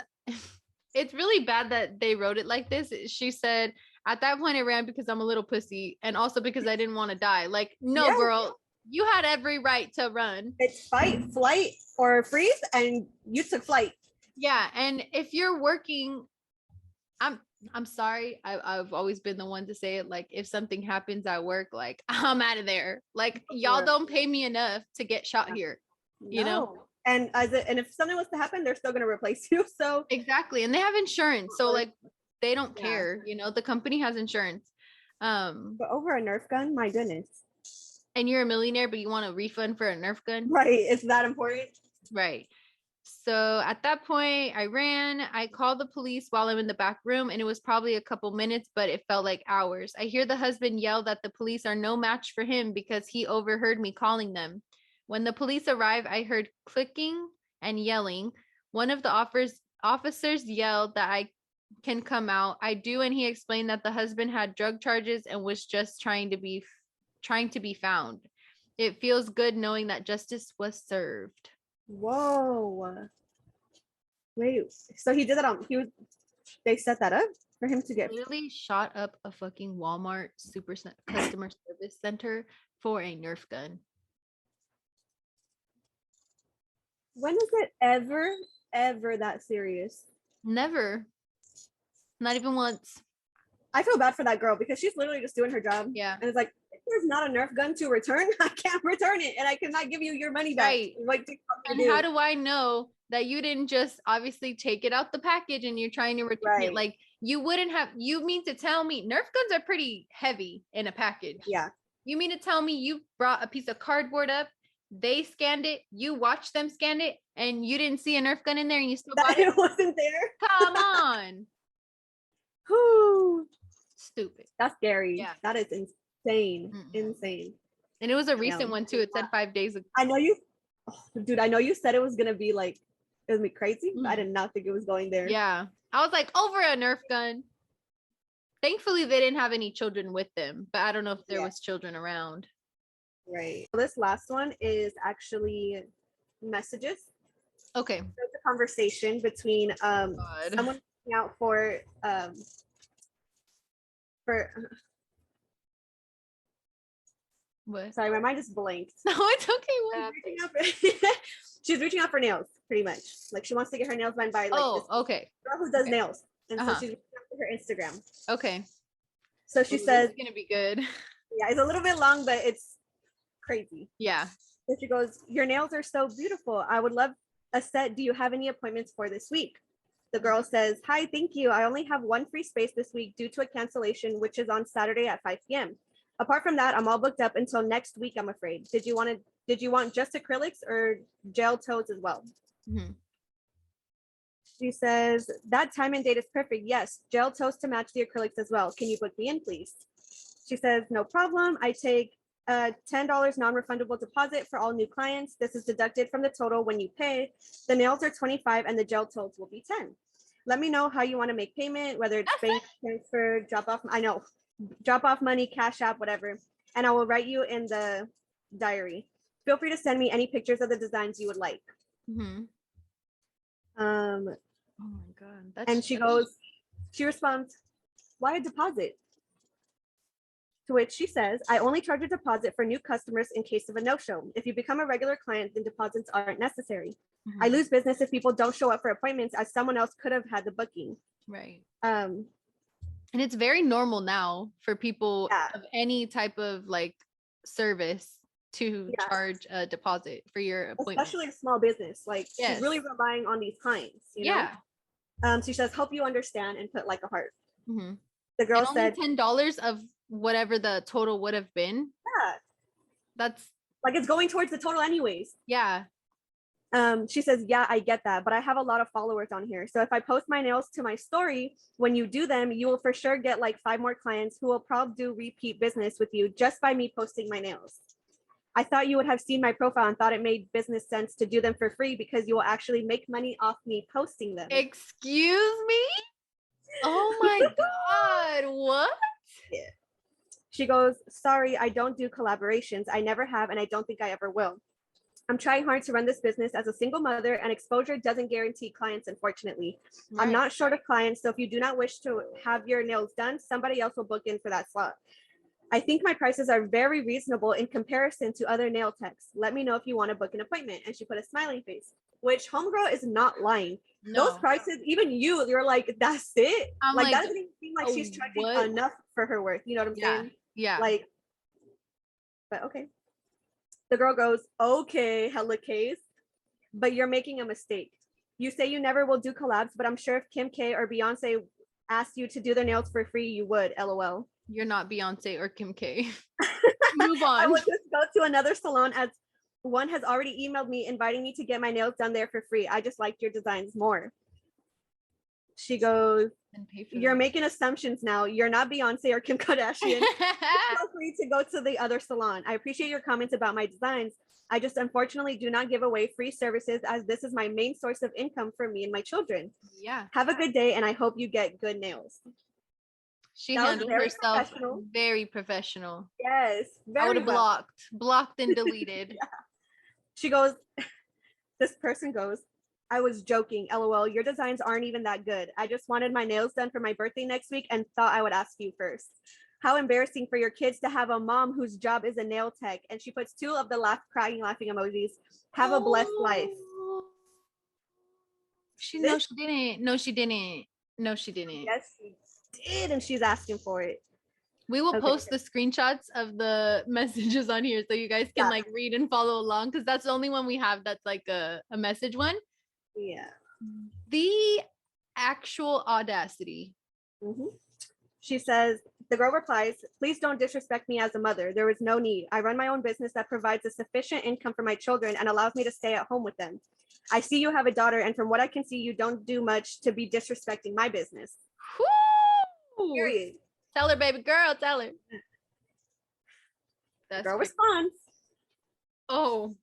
it's really bad that they wrote it like this. She said, at that point, I ran because I'm a little pussy and also because I didn't want to die. Like, no, yeah, girl, you had every right to run. It's fight, flight, or freeze, and you took flight. Yeah. And if you're working, I'm sorry. I've always been the one to say it. Like, if something happens at work, like, I'm out of there. Like, y'all don't pay me enough to get shot here, you know? And if something was to happen, they're still going to replace you. So exactly. And they have insurance. So like, they don't care, you know, the company has insurance. But over a Nerf gun, my goodness. And you're a millionaire, but you want a refund for a Nerf gun? Right. It's that important. Right. So at that point, I ran. I called the police while I'm in the back room, and it was probably a couple minutes, but it felt like hours. I hear the husband yell that the police are no match for him because he overheard me calling them. When the police arrive, I heard clicking and yelling. One of the officers yelled that I can come out. I do, and he explained that the husband had drug charges and was just trying to be found. It feels good knowing that justice was served. Whoa. Wait, so he did that they set that up for him to get literally shot up a fucking Walmart customer service center for a Nerf gun. When is it ever that serious? Never. Not even once. I feel bad for that girl because she's literally just doing her job. Yeah. And it's like, if there's not a Nerf gun to return, I can't return it and I cannot give you your money back. Right. And how do I know that you didn't just obviously take it out the package and you're trying to return it? Like, you wouldn't have, you mean to tell me Nerf guns are pretty heavy in a package? Yeah. You mean to tell me you brought a piece of cardboard up, they scanned it, you watched them scan it, and you didn't see a Nerf gun in there and you still bought it? It wasn't there. Come on. Whew. Stupid. That's scary. Yeah. That is insane. Insane. And it was a recent one too. It said 5 days ago. I know you, dude, I know you said it was going to be like, it was gonna be crazy. I did not think it was going there. Yeah. I was like, over a Nerf gun. Thankfully, they didn't have any children with them, but I don't know if there was children around. Right. This last one is actually messages. Okay. There's a conversation between someone looking out for what? Sorry, my mind just blanked. No, it's okay. She's reaching out for nails, pretty much. Like, she wants to get her nails done by like this girl who does nails. And so she's reaching out to her Instagram. Okay. So she says, it's gonna be good. Yeah, it's a little bit long, but it's crazy. Yeah. So she goes, your nails are so beautiful. I would love a set. Do you have any appointments for this week? The girl says, hi, thank you. I only have one free space this week due to a cancellation, which is on Saturday at 5 p.m. Apart from that, I'm all booked up until next week, I'm afraid. Did you want just acrylics or gel toes as well? She says, that time and date is perfect. Yes, gel toes to match the acrylics as well. Can you book me in, please? She says, no problem. I take a $10 non-refundable deposit for all new clients. This is deducted from the total when you pay. The nails are $25 and the gel toes will be $10. Let me know how you want to make payment, whether it's bank transfer, drop off money, cash app, whatever. And I will write you in the diary. Feel free to send me any pictures of the designs you would like. Oh my God. And she responds, why a deposit? To which she says, I only charge a deposit for new customers in case of a no-show. If you become a regular client, then deposits aren't necessary. I lose business if people don't show up for appointments, as someone else could have had the booking. Right. Um, And it's very normal now for people Yeah. of any type of like service to Yes. charge a deposit for your appointment. Especially a small business. Like Yes. she's really relying on these clients, you know? Yeah. She says, hope you understand, and put like a heart. Mhm. The girl And only said, $10 of whatever the total would have been. yeah, That's like it's going towards the total anyways. yeah. She says, yeah, I get that, but I have a lot of followers on here. So if I post my nails to my story, when you do them, you will for sure get like 5 more clients who will probably do repeat business with you just by me posting my nails. I thought you would have seen my profile and thought it made business sense to do them for free because you will actually make money off me posting them. Excuse me? Oh my God, what? Yeah. She goes, sorry, I don't do collaborations. I never have, and I don't think I ever will. I'm trying hard to run this business as a single mother, and exposure doesn't guarantee clients, unfortunately. Right. I'm not short of clients, so if you do not wish to have your nails done, somebody else will book in for that slot. I think my prices are very reasonable in comparison to other nail techs. Let me know if you want to book an appointment. And she put a smiling face, which homegirl is not lying. No. Those prices, even you're like, that's it. I'm Like like, that doesn't even seem like she's charging what? enough for her worth. You know what I'm saying? Yeah. Like, but okay. The girl goes, okay, hella case, but you're making a mistake. You say you never will do collabs, but I'm sure if Kim K or Beyonce asked you to do their nails for free, you would, LOL. You're not Beyonce or Kim K. Move I on. would just go to another salon, as one has already emailed me inviting me to get my nails done there for free. I just liked your designs more. She goes, you're making assumptions now. You're not Beyonce or Kim Kardashian. Feel free to go to the other salon. I appreciate your comments about my designs. I just unfortunately do not give away free services, as this is my main source of income for me and my children. Yeah. Have a good day, and I hope you get good nails. She handled herself very professional. Yes. I would have blocked and deleted. Yeah. She goes, this person goes, I was joking, LOL. Your designs aren't even that good. I just wanted my nails done for my birthday next week and thought I would ask you first. How embarrassing for your kids to have a mom whose job is a nail tech. And she puts 2 of the crying laughing emojis. Have a blessed life. No, she didn't. No, she didn't. No, she didn't. Yes, she did. And she's asking for it. We will post the screenshots of the messages on here so you guys can like read and follow along, because that's the only one we have that's like a message one. Yeah. The actual audacity. She says, the girl replies, please don't disrespect me as a mother. There is no need. I run my own business that provides a sufficient income for my children and allows me to stay at home with them. I see you have a daughter, and from what I can see, you don't do much to be disrespecting my business. Woo! Period. Tell her, baby girl, tell her. The girl responds, oh,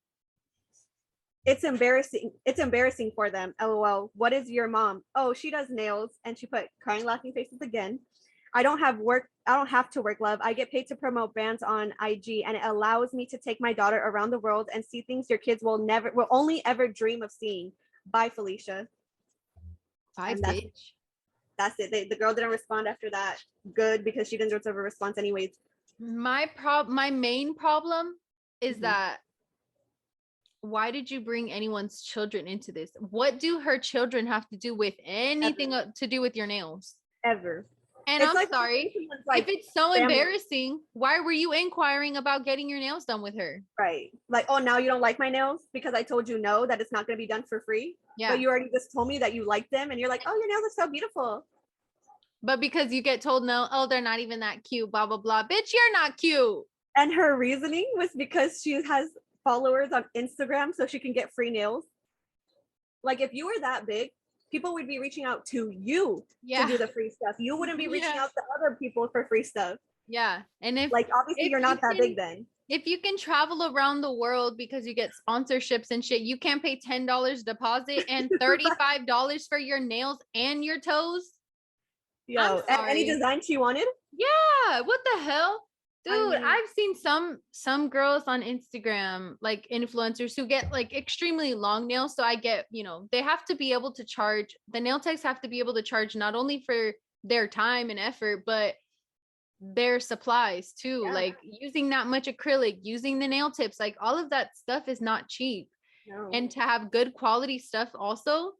it's embarrassing for them, LOL. What is your mom? Oh, she does nails. And she put crying laughing faces again. I don't have to work, love. I get paid to promote brands on IG, and it allows me to take my daughter around the world and see things your kids will only ever dream of seeing. Bye, Felicia. Bye, bitch. That's it. The girl didn't respond after that. Good, because she didn't deserve a response anyways. My main problem is that, why did you bring anyone's children into this? What do her children have to do with anything to do with your nails? Ever. And I'm sorry, if it's so embarrassing, why were you inquiring about getting your nails done with her? Right. Like, oh, now you don't like my nails because I told you no, that it's not going to be done for free. Yeah. But you already just told me that you like them, and you're like, oh, your nails are so beautiful. But because you get told no, oh, they're not even that cute, blah, blah, blah. Bitch, you're not cute. And her reasoning was because she has followers on Instagram so she can get free nails. Like, if you were that big, people would be reaching out to you to do the free stuff. You wouldn't be reaching out to other people for free stuff. Yeah. And if like, obviously you're not that big then. If you can travel around the world because you get sponsorships and shit, you can't pay $10 deposit and $35 for your nails and your toes. Yo, any design she wanted? Yeah. What the hell? Dude, I've seen some girls on Instagram, like influencers, who get like extremely long nails. So I get, they have to be able to charge, the nail techs have to be able to charge not only for their time and effort, but their supplies too. Yeah. Like using that much acrylic, using the nail tips, like all of that stuff is not cheap. No. And to have good quality stuff also,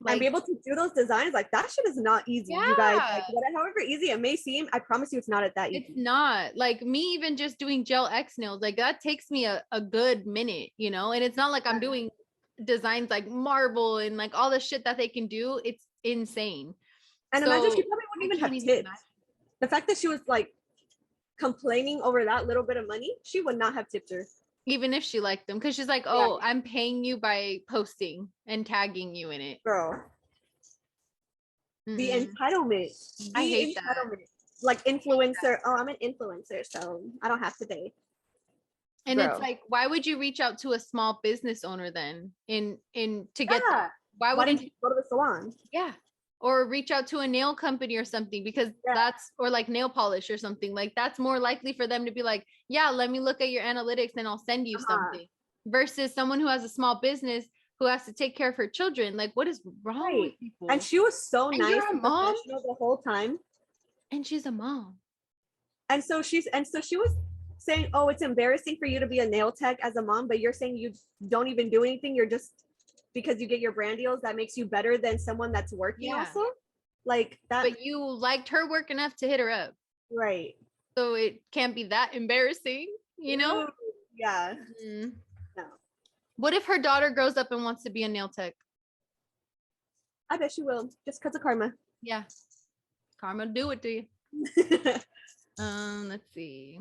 And be like able to do those designs, like that shit is not easy, you guys. Like yeah, however easy it may seem, I promise you it's not that it's easy. not. Like me even just doing gel X nails, like that takes me a good minute, you know? And it's not like I'm doing designs like marble and like all the shit that they can do. It's insane. And imagine she So probably I wouldn't even can't have even tips. imagine. The fact that she was like complaining over that little bit of money, she would not have tipped her. Even if she liked them, because she's like, Yeah. oh, I'm paying you by posting and tagging you in it. Girl. The Mm-mm. entitlement. I The hate that. entitlement. Like influencer. Oh, I'm an influencer, so I don't have to pay. And Bro. it's like, why would you reach out to a small business owner then in to get that? Why Why wouldn't didn't you go to the salon? yeah, or reach out to a nail company or something, because that's, or like nail polish or something, like that's more likely for them to be like, yeah, let me look at your analytics and I'll send you something, versus someone who has a small business who has to take care of her children. Like, what is wrong with people? And she was so And nice you're a and mom, professional the whole time. and she's a mom. And so she was saying, oh, it's embarrassing for you to be a nail tech as a mom, but you're saying you don't even do anything. You're just, because you get your brand deals, that makes you better than someone that's working also. Like that. But you liked her work enough to hit her up. Right. So it can't be that embarrassing, you know? Ooh, yeah. Mm. No. What if her daughter grows up and wants to be a nail tech? I bet she will, just because of karma. Yeah. Karma do it to you. Let's see.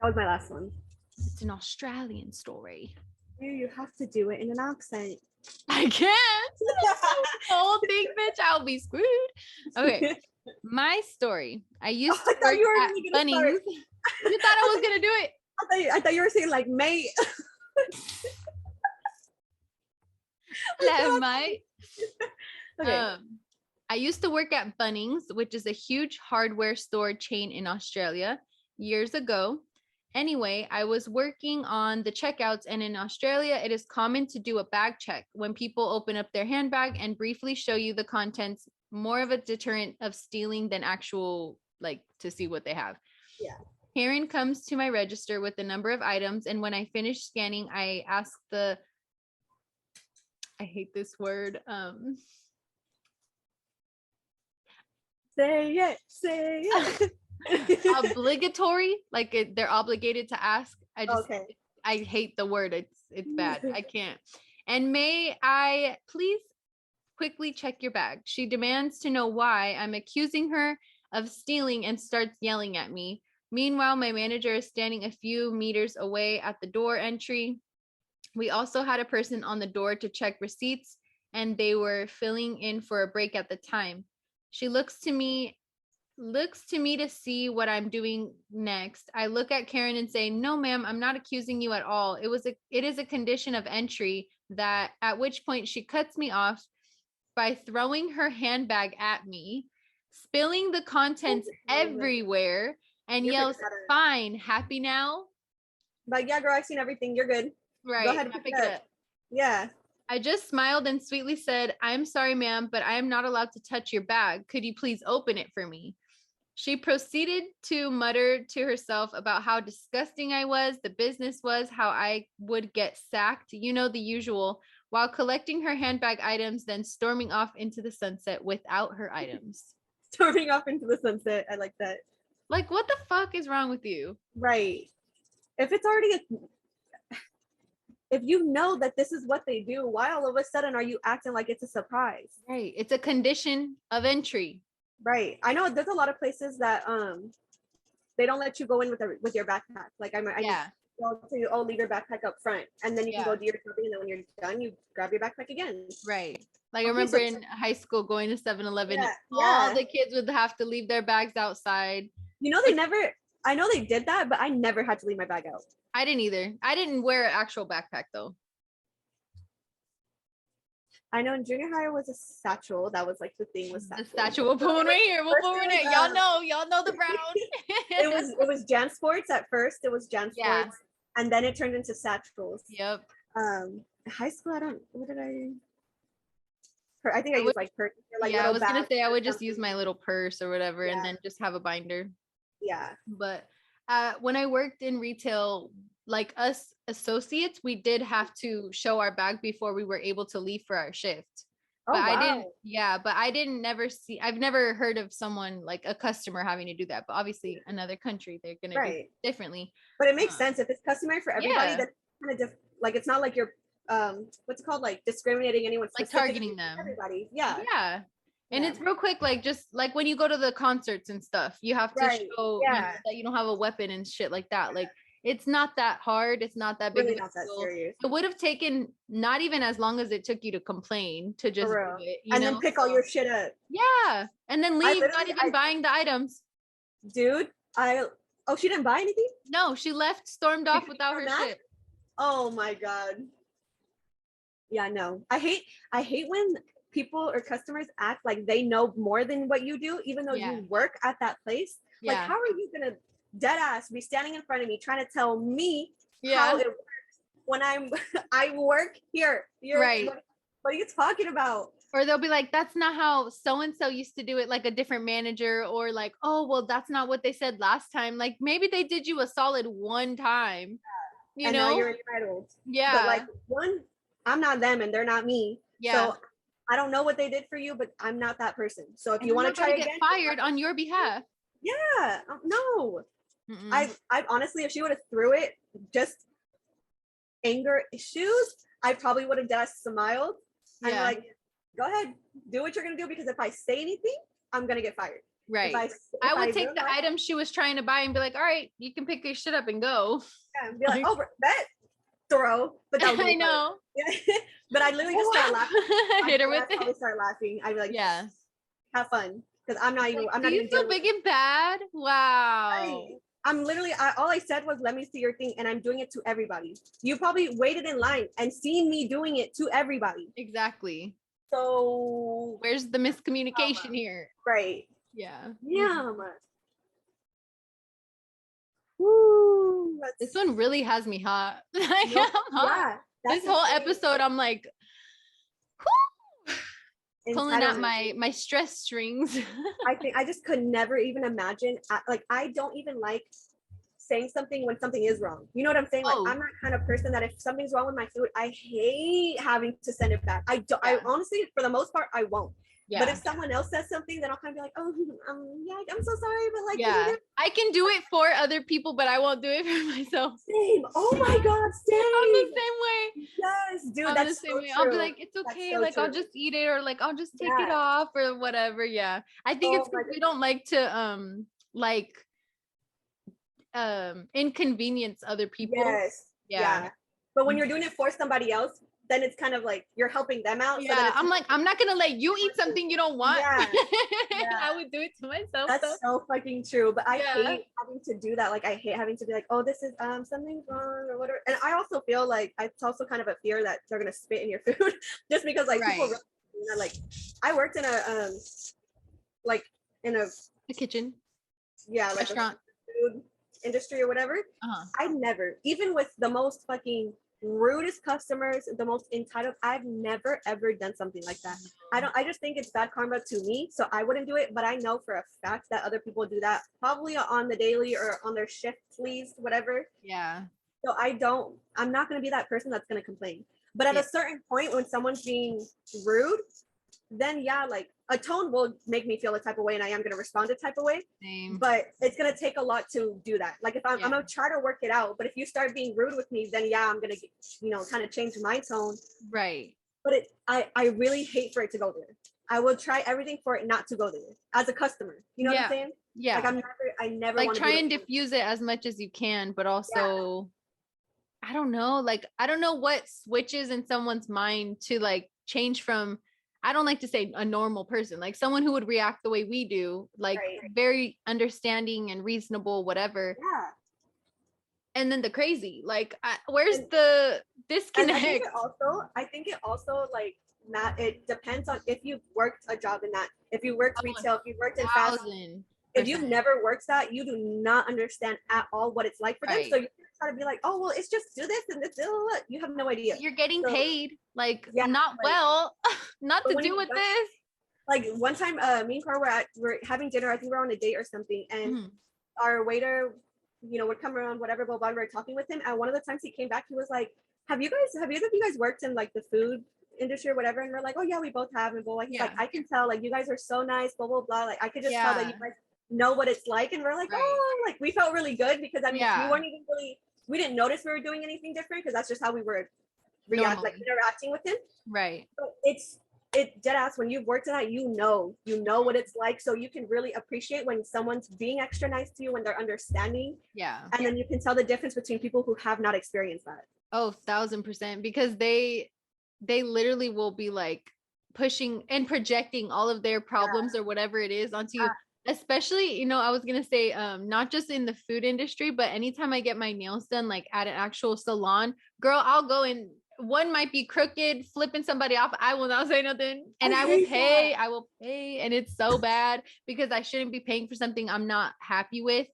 That was my last one. It's an Australian story. You have to do it in an accent. I can't. Whole thing, bitch. I'll be screwed. Okay. My story. I used to work at Bunnings. You thought I was gonna do it? I thought you were saying like mate. Hello, mate. Okay. I used to work at Bunnings, which is a huge hardware store chain in Australia, years ago. Anyway, I was working on the checkouts, and in Australia, it is common to do a bag check when people open up their handbag and briefly show you the contents, more of a deterrent of stealing than actual, like, to see what they have. Yeah. Karen comes to my register with a number of items, and when I finish scanning, I ask I hate this word. Say it. Obligatory, like they're obligated to ask. Okay. I hate the word. It's bad. I can't. And may I please quickly check your bag? She demands to know why I'm accusing her of stealing and starts yelling at me. Meanwhile, my manager is standing a few meters away at the door entry. We also had a person on the door to check receipts, and they were filling in for a break at the time. She looks to me to see what I'm doing next. I look at Karen and say, "No, ma'am, I'm not accusing you at all. It is a condition of entry." That at which point she cuts me off by throwing her handbag at me, spilling the contents everywhere, and yells, "Fine, happy now?" Like, yeah, girl, I've seen everything. You're good. Right. Go ahead and pick it up. Yeah. I just smiled and sweetly said, "I'm sorry, ma'am, but I am not allowed to touch your bag. Could you please open it for me?" She proceeded to mutter to herself about how disgusting I was, the business was, how I would get sacked, you know, the usual, while collecting her handbag items, then storming off into the sunset without her items. Storming off into the sunset. I like that. Like, what the fuck is wrong with you? Right. If it's already if you know that this is what they do, why all of a sudden are you acting like it's a surprise? Right. It's a condition of entry. Right. I know there's a lot of places that they don't let you go in with your backpack. Like I just go to you, oh, leave your backpack up front, and then you can go do your shopping, and then when you're done, you grab your backpack again. Right. Like I remember in high school going to 7-Eleven, all the kids would have to leave their bags outside. You know, I know they did that, but I never had to leave my bag out. I didn't either. I didn't wear an actual backpack though. I know in junior high it was a satchel. That was like the thing with satchel. The satchel. We'll put one right here. We'll put one right here. Y'all know the brown. it was Jan Sports at first. It was Jan Sports, and then it turned into satchels. Yep. High school, what did I? I think I use like purse or like yeah, I little was gonna bags say I or would just use something. my little purse or whatever and Yeah. then just have a binder. Yeah. But when I worked in retail, like us associates, we did have to show our bag before we were able to leave for our shift. Oh, But I wow. didn't, yeah, but I didn't never see, I've never heard of someone like a customer having to do that. But obviously, another country, they're going to do Right. it differently. But it makes sense if it's customary for everybody. Yeah, That's kind of like it's not like you're what's it called, like discriminating anyone like specifically. targeting them. Everybody. Yeah. Yeah. And Yeah. it's real quick, like just like when you go to the concerts and stuff, you have to Right. show you know, Yeah. that you don't have a weapon and shit like that. Like it's not that hard. It's not that big Really of a not that deal. serious. It would have taken not even as long as it took you to complain to just For do real. it, you And know? then pick all your shit up. Yeah. And then leave, not literally- even buying the items. Dude, oh, she didn't buy anything? No, she left, stormed off without her that? shit. Oh my God. Yeah, no. I hate when people or customers act like they know more than what you do, even though Yeah. you work at that place. Like, Yeah. how are you gonna dead ass be standing in front of me trying to tell me Yeah. how it works when I work here? Right. What are you talking about? Or they'll be like, that's not how so-and-so used to do it, like a different manager, or like, oh, well, that's not what they said last time. Like maybe they did you a solid one time, you And know? now you're entitled. Yeah. But like, one, I'm not them and they're not me. Yeah. So I don't know what they did for you, but I'm not that person. So if And you I'm want not to try gonna again, get fired on your behalf. yeah, no. Mm-mm. I honestly, if she would have threw it, just anger issues, I probably would have just smiled. I'm Yeah. like, go ahead, do what you're gonna do, because if I say anything, I'm gonna get fired. Right. If I would take realize, the item she was trying to buy and be like, all right, you can pick your shit up and go. yeah, and be like, oh, bet, throw. But that would I know. yeah. But I literally just start laughing. Hit her with I'd probably it. start laughing. I'd be like, Yeah. have fun, because I'm not even. Like, I'm do not you even feel dealing big and bad? Wow. Right. I'm literally, all I said was, let me see your thing. And I'm doing it to everybody. You probably waited in line and seen me doing it to everybody. Exactly. So, Where's the miscommunication here? right. Yeah. Yeah. Woo, This one really has me hot. Like, I'm hot. Yeah. This whole episode, I'm like, pulling out entitlement. my stress strings. I think I just could never even imagine. Like, I don't even like saying something when something is wrong. You know what I'm saying? Like, Oh. I'm that kind of person that if something's wrong with my food, I hate having to send it back. I don't. Yeah. I honestly, for the most part, I won't. Yeah. But if someone else says something, then I'll kind of be like, oh, yeah, I'm so sorry, but like, Yeah. I can do it for other people, but I won't do it for myself. same. Oh my God, same. I'm the same way. Yes, dude, I'm that's the same so way. true. I'll be like, it's okay. So Like, I'll true. just eat it, or like, I'll just take it Yeah. off or whatever. Yeah. I think it's Oh my because we don't like to, like, inconvenience other people. Yes. Yeah. But when you're doing it for somebody else, then it's kind of like you're helping them out. Yeah. So then it's I'm like, I'm not gonna let you eat something you don't want. Yeah. I would do it to myself. that's though. so fucking true. But I Yeah. hate having to do that. Like, I hate having to be like, oh, this is something's wrong or whatever. And I also feel like it's also kind of a fear that they're gonna spit in your food, just because like people, Right. you know, like I worked in a like in a The kitchen, like restaurant. a food industry or whatever. Uh-huh. I never, even with the most fucking rudest customers, the most entitled, I've never ever done something like that. I just think it's bad karma to me, so I wouldn't do it. But I know for a fact that other people do that, probably on the daily or on their shift leaves, whatever. Yeah. So I'm not gonna be that person that's gonna complain. But at Yeah. a certain point, when someone's being rude, then yeah, like a tone will make me feel a type of way, and I am gonna respond a type of way. Same. But it's gonna take a lot to do that. Like, if I'm Yeah. gonna try to work it out, but if you start being rude with me, then yeah, I'm gonna kind of change my tone. Right. But I really hate for it to go there. I will try everything for it not to go there as a customer. You know what I'm saying? Yeah. Like, I never like wanna try be and the- diffuse it as much as you can, but also I don't know, like I don't know what switches in someone's mind to like change from, I don't like to say a normal person, like someone who would react the way we do, like Right. very understanding and reasonable, whatever. Yeah. And then the crazy, like where's And- the And disconnect? I think it also like Matt, it depends on if you've worked a job in that, if you worked retail, if you worked in fast, 1,000. if you've never worked that, you do not understand at all what it's like for them. So you try to be like, oh well, it's just do this and this. You have no idea. You're getting paid like not well, not to do with this. Like one time, me and Cara were having dinner. I think we were on a date or something, and our waiter, would come around, whatever, blah blah. We were talking with him, and one of the times he came back, he was like, have either of you guys worked in like the food industry or whatever? And we're like, oh yeah, we both have. And like, he's like, I can tell, like, you guys are so nice, blah blah blah. Like, I could just tell that you guys know what it's like. And we're like, oh, like, we felt really good because I mean, we weren't even really, we didn't notice we were doing anything different because that's just how we were interacting with him. Right. So it dead ass, when you've worked in that, you know what it's like, so you can really appreciate when someone's being extra nice to you, when they're understanding. And then you can tell the difference between people who have not experienced that. Oh, 1000%, because they literally will be like pushing and projecting all of their problems or whatever it is onto you. Especially, I was gonna say, not just in the food industry, but anytime I get my nails done, like at an actual salon, girl, I'll go and one might be crooked, flipping somebody off. I will not say nothing, and I will pay. And it's so bad because I shouldn't be paying for something I'm not happy with.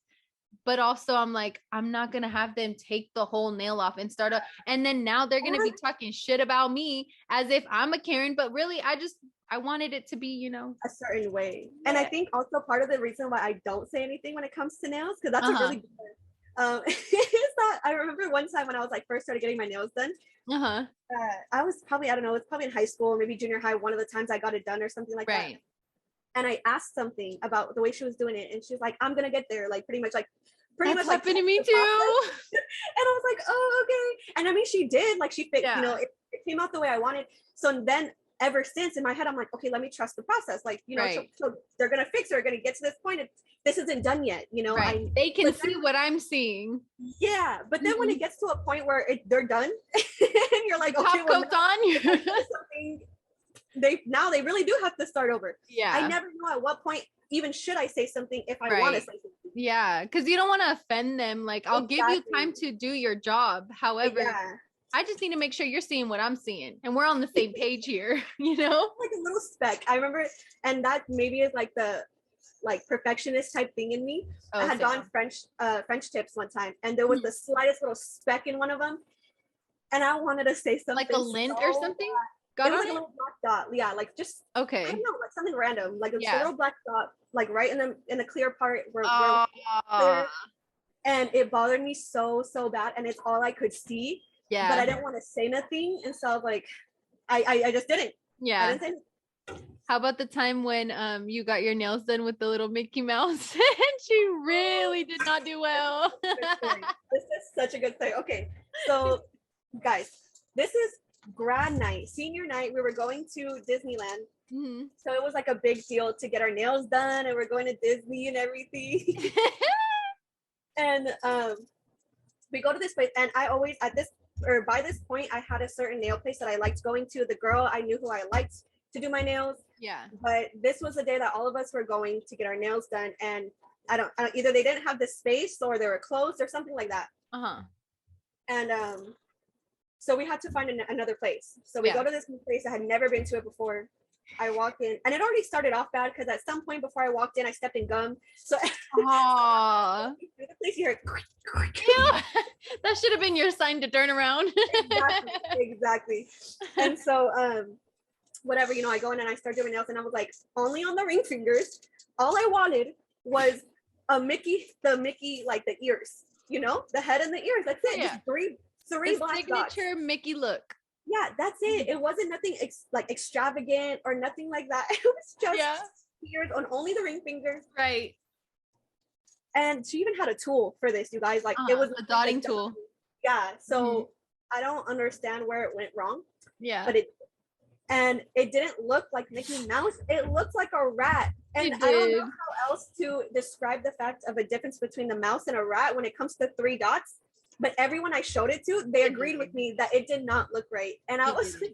But also I'm like, I'm not going to have them take the whole nail off and start up. And then now they're going to be talking shit about me as if I'm a Karen, but really I wanted it to be, a certain way. And I think also part of the reason why I don't say anything when it comes to nails, because that's a really good is that I remember one time when I was like first started getting my nails done. I was probably, I don't know, it's probably in high school or maybe junior high, one of the times I got it done or something like that. And I asked something about the way she was doing it, and she's like, I'm gonna get there, like pretty much happened to me too. And I was like, oh, okay. And I mean, she did, like, she fixed, it came out the way I wanted. So then ever since in my head, I'm like, okay, let me trust the process. Like, so they're gonna fix it, they're gonna get to this point. This isn't done yet, they can see what I'm seeing. Yeah, but then when it gets to a point where they're done, and you're like, okay, top coat's on. They really do have to start over. I never know at what point even should I say something if I want to say something. Yeah, because you don't want to offend them. Like, I'll give you time to do your job. However, I just need to make sure you're seeing what I'm seeing and we're on the same page here, Like a little speck. I remember, and that maybe is like the perfectionist type thing in me. I had gone French tips one time, and there was the slightest little speck in one of them, and I wanted to say something like a lint or something. Got it was like a little black dot. Yeah, like just I don't know, like something random, like a little black dot, like right in the clear part where clear. And it bothered me so bad, and it's all I could see. Yeah, but I didn't want to say nothing, and so I was like, I just didn't. Yeah. I didn't say anything. How about the time when you got your nails done with the little Mickey Mouse and she really did not do well? This is such a good story. Okay, so guys, this is grad night, senior night. We were going to Disneyland. So it was like a big deal to get our nails done, and we're going to Disney and everything. And we go to this place, and I always by this point I had a certain nail place that I liked going to. The girl I knew who I liked to do my nails. Yeah. But this was the day that all of us were going to get our nails done, and I don't either they didn't have the space or they were closed or something like that. And so we had to find another place. So we go to this new place. I had never been to it before. I walked in, and it already started off bad because at some point before I walked in, I stepped in gum. So the place, you heard, that should have been your sign to turn around. Exactly. And so whatever, I go in and I start doing nails, and I was like, only on the ring fingers. All I wanted was the Mickey, like the ears, the head and the ears. That's it. Just three black dots. Signature Mickey look. Yeah, that's it. It wasn't nothing extravagant or nothing like that. It was just ears on only the ring fingers. Right. And she even had a tool for this, you guys. Like, it was a dotting tool. Yeah. So I don't understand where it went wrong. Yeah. But it didn't look like Mickey Mouse. It looked like a rat. And I don't know how else to describe the fact of a difference between the mouse and a rat when it comes to 3 dots. But everyone I showed it to, they agreed with me that it did not look right. And I was like,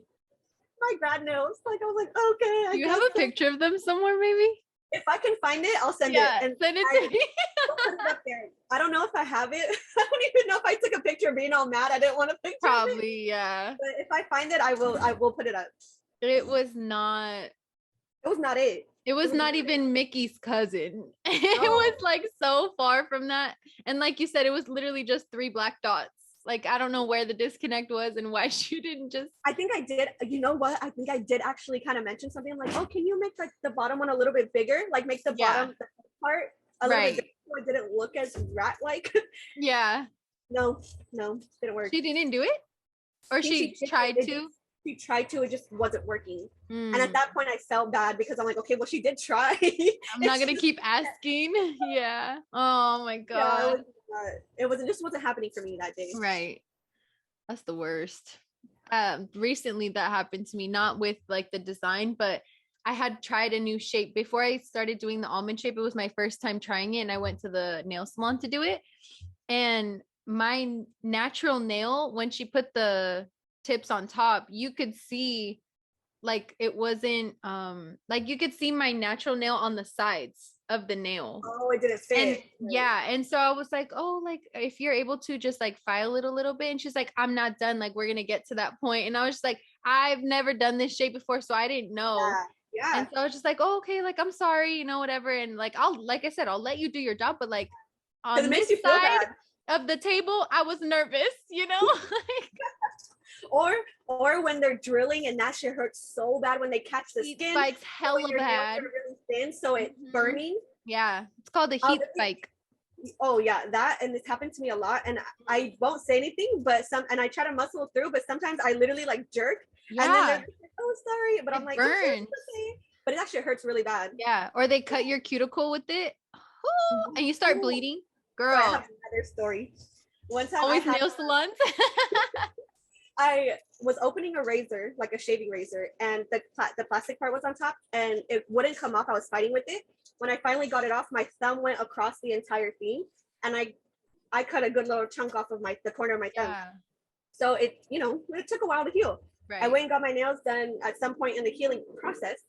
my grad nails. Like, I was like, okay. Do you have a picture of them somewhere, maybe? If I can find it, I'll send it. And send it to me. Put it up there. I don't know if I have it. I don't even know if I took a picture being all mad. I didn't want a picture. Probably, yeah. But if I find it, I will put it up. It was not it. It was not even Mickey's cousin. It was like so far from that. And like you said, it was literally just 3 black dots. Like, I don't know where the disconnect was and why she didn't just. I think I did. You know what? I think I did actually kind of mention something. I'm like, oh, can you make like the bottom one a little bit bigger? Like make the bottom part a little bit bigger so it didn't look as rat-like. Yeah. No, didn't work. She didn't do it? Or she tried to? She tried to, it just wasn't working. And at that point I felt bad because I'm like, okay, well, she did try. I'm not gonna keep asking. Yeah. Oh my god. Yeah, it just wasn't happening for me that day. Right. That's the worst. Recently that happened to me, not with like the design, but I had tried a new shape before I started doing the almond shape. It was my first time trying it, and I went to the nail salon to do it. And my natural nail, when she put the tips on top, you could see like it wasn't like you could see my natural nail on the sides of the nail. Oh, it didn't fit. And yeah, and so I was like, oh, like if you're able to just like file it a little bit. And she's like, I'm not done, like we're gonna get to that point. And I was just like, I've never done this shape before, so I didn't know. Yeah. And so I was just like, oh, okay, like I'm sorry, you know, whatever. And like like I said, I'll let you do your job, but like on this side of the table, I was nervous, you know. or when they're drilling and that shit hurts so bad when they catch the skin. Spikes hella bad. Really thin, so it's burning. Yeah, it's called a heat spike. Oh yeah, that, and this happened to me a lot, and I won't say anything, but and I try to muscle through, but sometimes I literally like jerk, and then they're like, oh sorry, but I'm like, burn. But it actually hurts really bad. Yeah, or they cut your cuticle with it, and you start bleeding, girl. I have another story. One time, always nail salons. I was opening a razor, like a shaving razor, and the plastic part was on top, and it wouldn't come off. I was fighting with it. When I finally got it off, my thumb went across the entire thing, and I cut a good little chunk off of the corner of my thumb. Yeah. So it took a while to heal. Right. I went and got my nails done at some point in the healing process,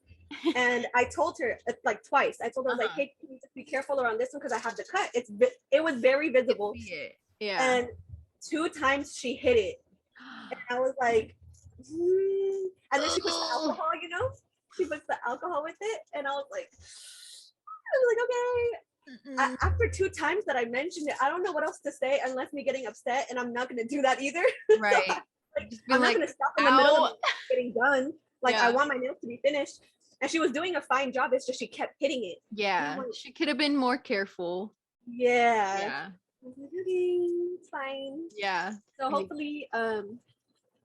and I told her like twice. I told her I was like, hey, can you just be careful around this one because I have the cut. It was very visible. Yeah. And 2 times she hit it. And I was like, and then she puts the alcohol, she puts the alcohol with it, and I was like, okay. After 2 times that I mentioned it, I don't know what else to say unless me getting upset, and I'm not gonna do that either. Right. So I'm not gonna stop in the middle of getting done. Like I want my nails to be finished, and she was doing a fine job. It's just she kept hitting it. Yeah, she could have been more careful. Yeah. It's fine. Yeah. So hopefully,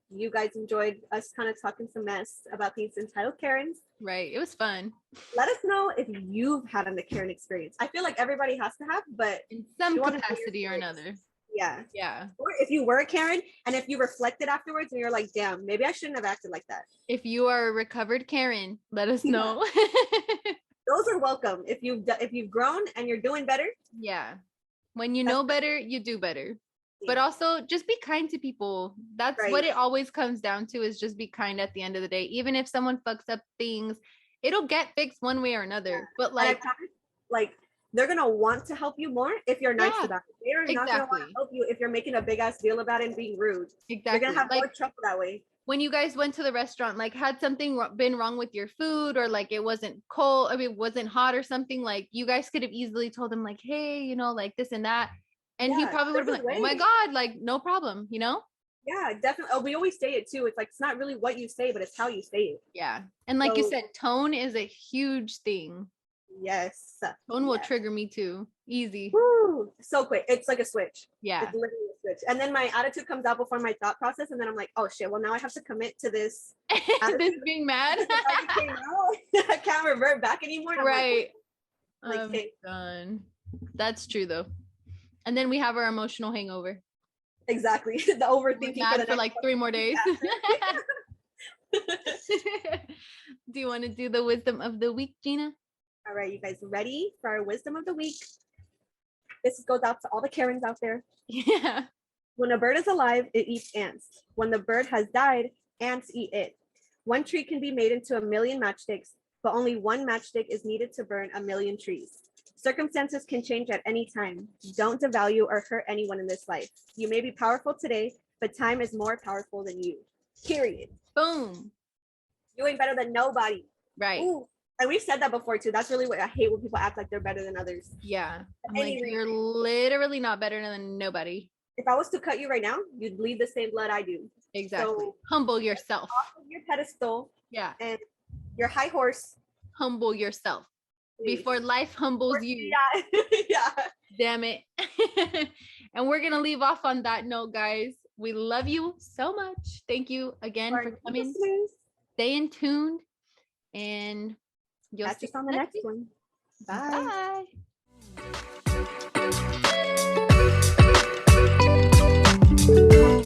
you guys enjoyed us kind of talking some mess about these entitled Karens. Right. It was fun. Let us know if you've had a Karen experience. I feel like everybody has to have, but in some capacity or another. Yeah. Yeah. Or if you were a Karen and if you reflected afterwards and you're like, damn, maybe I shouldn't have acted like that. If you are a recovered Karen, let us know. Those are welcome. If you've grown and you're doing better. Yeah. When you know better, you do better. But also just be kind to people. That's what it always comes down to, is just be kind at the end of the day. Even if someone fucks up things, it'll get fixed one way or another. But like they're gonna want to help you more if you're nice about it. They're not gonna want to help you if you're making a big ass deal about it and being rude. Exactly. You're gonna have more trouble that way. When you guys went to the restaurant, like had something been wrong with your food, or like it wasn't cold, it wasn't hot or something, like you guys could have easily told him like, hey, like this and that. And he probably would have been like, oh my God, like no problem, Yeah, definitely. Oh, we always say it too. It's like, it's not really what you say, but it's how you say it. Yeah. And like you said, tone is a huge thing. Yes. Tone will trigger me too. Easy. Woo. So quick. It's like a switch. Yeah. It's literally a switch. And then my attitude comes out before my thought process. And then I'm like, oh shit, well now I have to commit to this. This being mad. I can't revert back anymore. Right. I'm done. That's true though. And then we have our emotional hangover. Exactly. The overthinking for like 3 more days. Do you want to do the wisdom of the week, Gina? All right, you guys ready for our wisdom of the week? This goes out to all the Karens out there. Yeah. When a bird is alive, it eats ants. When the bird has died, ants eat it. One tree can be made into 1,000,000 matchsticks, but only one matchstick is needed to burn 1,000,000 trees. Circumstances can change at any time. Don't devalue or hurt anyone in this life. You may be powerful today, but time is more powerful than you. Period. Boom. You ain't better than nobody. Right. Ooh, And we've said that before too. That's really what I hate, when people act like they're better than others. Yeah. I'm Anyway, like, you're literally not better than nobody. if I was to cut you right now, you'd bleed the same blood I do. Exactly. So Humble yourself. off of your pedestal. Yeah. And your high horse. Humble yourself. Please. Before life humbles you. Yeah. Yeah. Damn it. And we're going to leave off on that note, guys. We love you so much. Thank you again for coming. Staying tuned. And you'll catch see us on the next one. Bye. Bye.